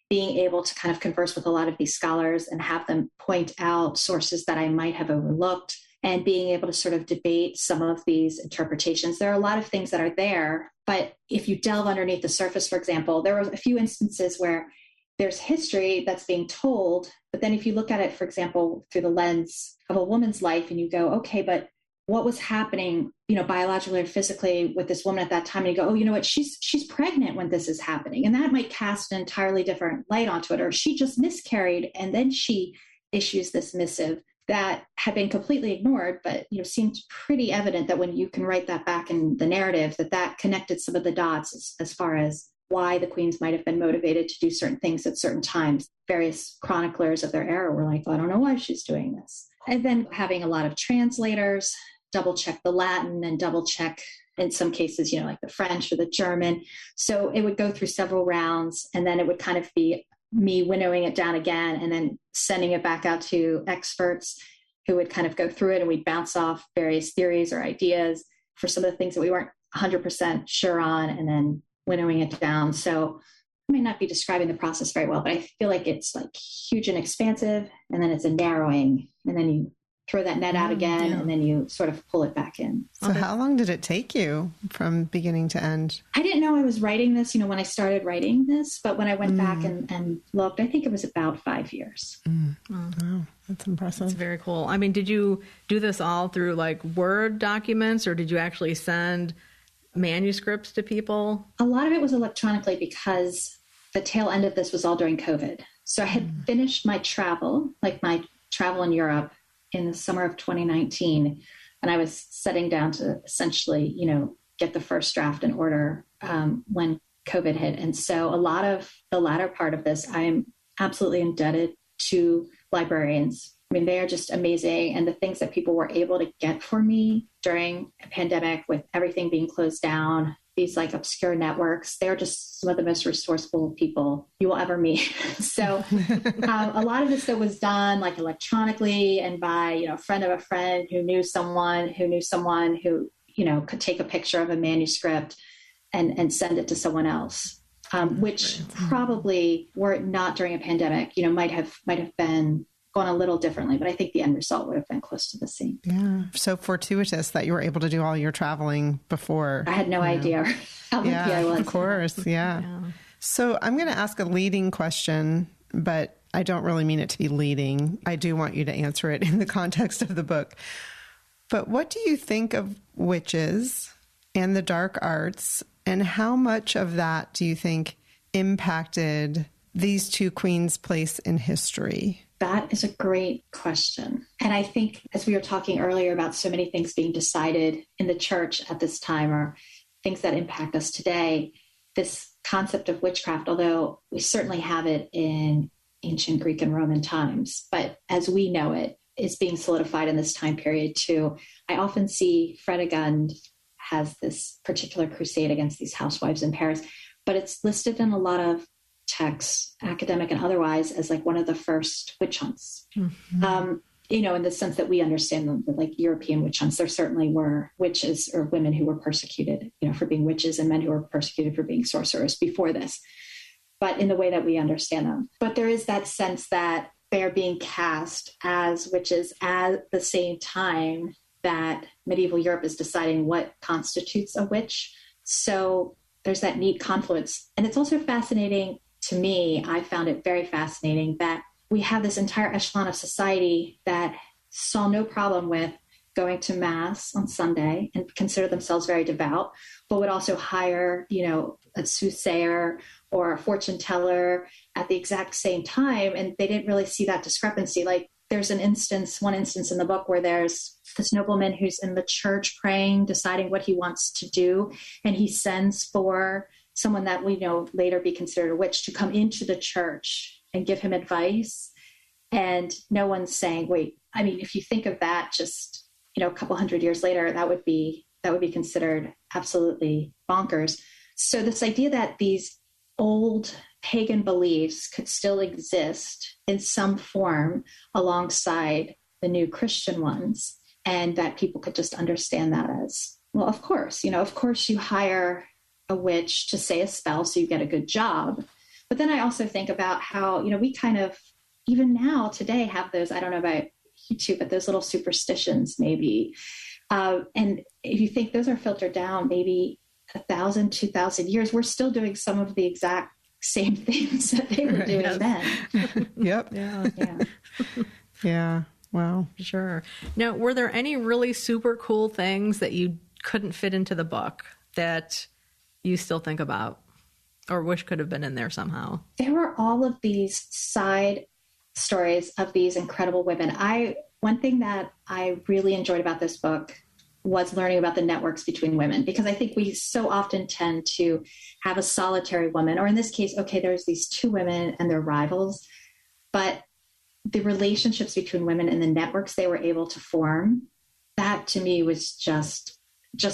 being able to kind of converse with a lot of these scholars and have them point out sources that I might have overlooked, and being able to sort of debate some of these interpretations. There are a lot of things that are there, but if you delve underneath the surface, for example, there were a few instances where there's history that's being told, but then if you look at it, for example, through the lens of a woman's life and you go, okay, but what was happening, biologically or physically with this woman at that time? And you go, oh, you know what? She's pregnant when this is happening. And that might cast an entirely different light onto it. Or she just miscarried and then she issues this missive that had been completely ignored, but, seemed pretty evident that when you can write that back in the narrative, that connected some of the dots as far as why the queens might have been motivated to do certain things at certain times. Various chroniclers of their era were like, oh, I don't know why she's doing this. And then having a lot of translators double check the Latin and double check, in some cases, like the French or the German. So it would go through several rounds, and then it would kind of be me winnowing it down again and then sending it back out to experts who would kind of go through it, and we'd bounce off various theories or ideas for some of the things that we weren't 100% sure on, and then winnowing it down. So I might not be describing the process very well, but I feel like it's like huge and expansive, and then it's a narrowing, and then you throw that net out again, and then you sort of pull it back in. So how long did it take you from beginning to end? I didn't know I was writing this, when I started writing this, but when I went back and looked, I think it was about 5 years. Wow, that's impressive. That's very cool. I mean, did you do this all through like Word documents, or did you actually send manuscripts to people? A lot of it was electronically because the tail end of this was all during COVID. So I had finished my travel in Europe in the summer of 2019. And I was setting down to essentially, get the first draft in order when COVID hit. And so a lot of the latter part of this, I am absolutely indebted to librarians. I mean, they are just amazing. And the things that people were able to get for me during a pandemic with everything being closed down, these like obscure networks, they're just some of the most resourceful people you will ever meet. So a lot of this that was done like electronically and by, a friend of a friend who knew someone who, could take a picture of a manuscript and send it to someone else, which probably, were it not during a pandemic, might have been gone a little differently, but I think the end result would have been close to the same. Yeah. So fortuitous that you were able to do all your traveling before. I had no idea how lucky I was. Of course. Yeah. So I'm going to ask a leading question, but I don't really mean it to be leading. I do want you to answer it in the context of the book. But what do you think of witches and the dark arts, and how much of that do you think impacted these two queens' place in history? That is a great question. And I think, as we were talking earlier about so many things being decided in the church at this time, or things that impact us today, this concept of witchcraft, although we certainly have it in ancient Greek and Roman times, but as we know it, is being solidified in this time period too. I often see Fredegund has this particular crusade against these housewives in Paris, but it's listed in a lot of texts, academic and otherwise, as like one of the first witch hunts. Mm-hmm. In the sense that we understand them, like European witch hunts, there certainly were witches or women who were persecuted, for being witches, and men who were persecuted for being sorcerers before this, but in the way that we understand them. But there is that sense that they're being cast as witches at the same time that medieval Europe is deciding what constitutes a witch. So there's that neat confluence. And it's also fascinating to me, I found it very fascinating that we have this entire echelon of society that saw no problem with going to mass on Sunday and consider themselves very devout, but would also hire, a soothsayer or a fortune teller at the exact same time. And they didn't really see that discrepancy. Like there's one instance in the book where there's this nobleman who's in the church praying, deciding what he wants to do. And he sends for someone that we know later be considered a witch to come into the church and give him advice. And no one's saying, wait, I mean, if you think of that just, a couple hundred years later, that would be considered absolutely bonkers. So this idea that these old pagan beliefs could still exist in some form alongside the new Christian ones, and that people could just understand that as, well, of course you hire a witch to say a spell so you get a good job. But then I also think about how, we kind of, even now today, have those, I don't know about you too, but those little superstitions maybe. And if you think those are filtered down maybe 1,000, 2,000 years, we're still doing some of the exact same things that they were doing then. Yep. Yeah. Yeah. Wow. Sure. Now, were there any really super cool things that you couldn't fit into the book that you still think about or wish could have been in there somehow? There were all of these side stories of these incredible women. One thing that I really enjoyed about this book was learning about the networks between women, because I think we so often tend to have a solitary woman, or in this case, okay, there's these two women and they're rivals, but the relationships between women and the networks they were able to form, that to me was just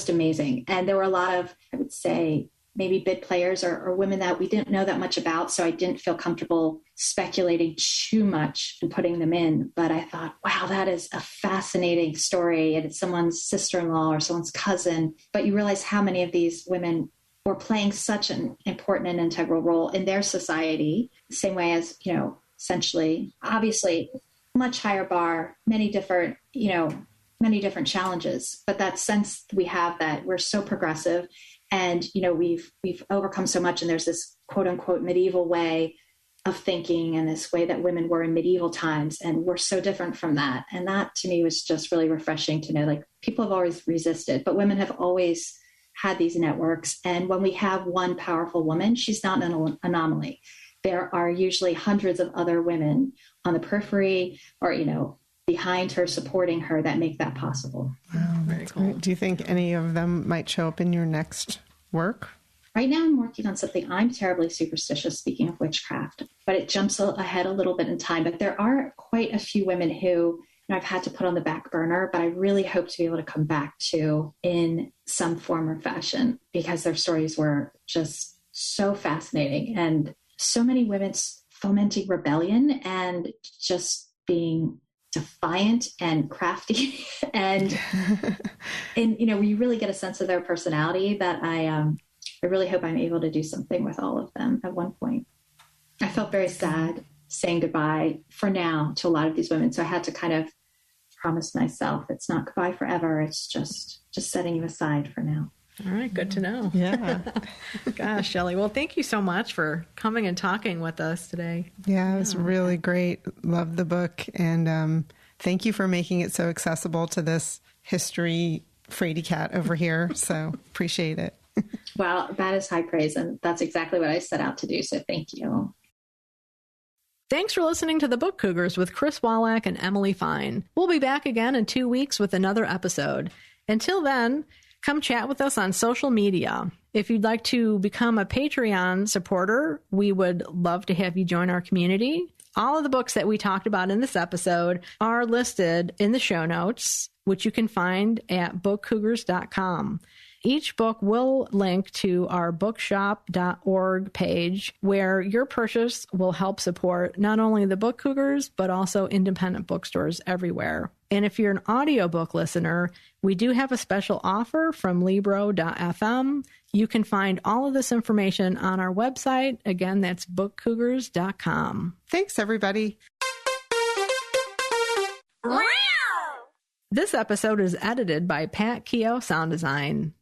amazing. And there were a lot of, I would say, maybe bid players or women that we didn't know that much about. So I didn't feel comfortable speculating too much and putting them in. But I thought, wow, that is a fascinating story. And it's someone's sister-in-law or someone's cousin. But you realize how many of these women were playing such an important and integral role in their society, the same way as, essentially, obviously, much higher bar, many different challenges. But that sense we have that we're so progressive, and, we've overcome so much, and there's this quote unquote medieval way of thinking and this way that women were in medieval times. And we're so different from that. And that to me was just really refreshing to know, like, people have always resisted, but women have always had these networks. And when we have one powerful woman, she's not an anomaly. There are usually hundreds of other women on the periphery or, behind her, supporting her, that make that possible. Wow, very cool. Great. Do you think any of them might show up in your next work? Right now I'm working on something. I'm terribly superstitious, speaking of witchcraft, but it jumps ahead a little bit in time. But there are quite a few women who I've had to put on the back burner, but I really hope to be able to come back to in some form or fashion, because their stories were just so fascinating, and so many women fomenting rebellion and just being defiant and crafty and we really get a sense of their personality that I really hope I'm able to do something with all of them at one point. I felt very sad saying goodbye for now to a lot of these women, so I had to kind of promise myself it's not goodbye forever, it's just setting you aside for now. All right, good to know. Yeah. Gosh, Shelley, well, thank you so much for coming and talking with us today. Yeah, it was really great. Love the book. And thank you for making it so accessible to this history fraidy cat over here. So appreciate it. Well, that is high praise. And that's exactly what I set out to do. So thank you. Thanks for listening to the Book Cougars with Chris Wallach and Emily Fine. We'll be back again in 2 weeks with another episode. Until then, come chat with us on social media. If you'd like to become a Patreon supporter, we would love to have you join our community. All of the books that we talked about in this episode are listed in the show notes, which you can find at bookcougars.com. Each book will link to our bookshop.org page, where your purchase will help support not only the Book Cougars, but also independent bookstores everywhere. And if you're an audiobook listener, we do have a special offer from Libro.fm. You can find all of this information on our website. Again, that's bookcougars.com. Thanks, everybody. This episode is edited by Pat Keogh Sound Design.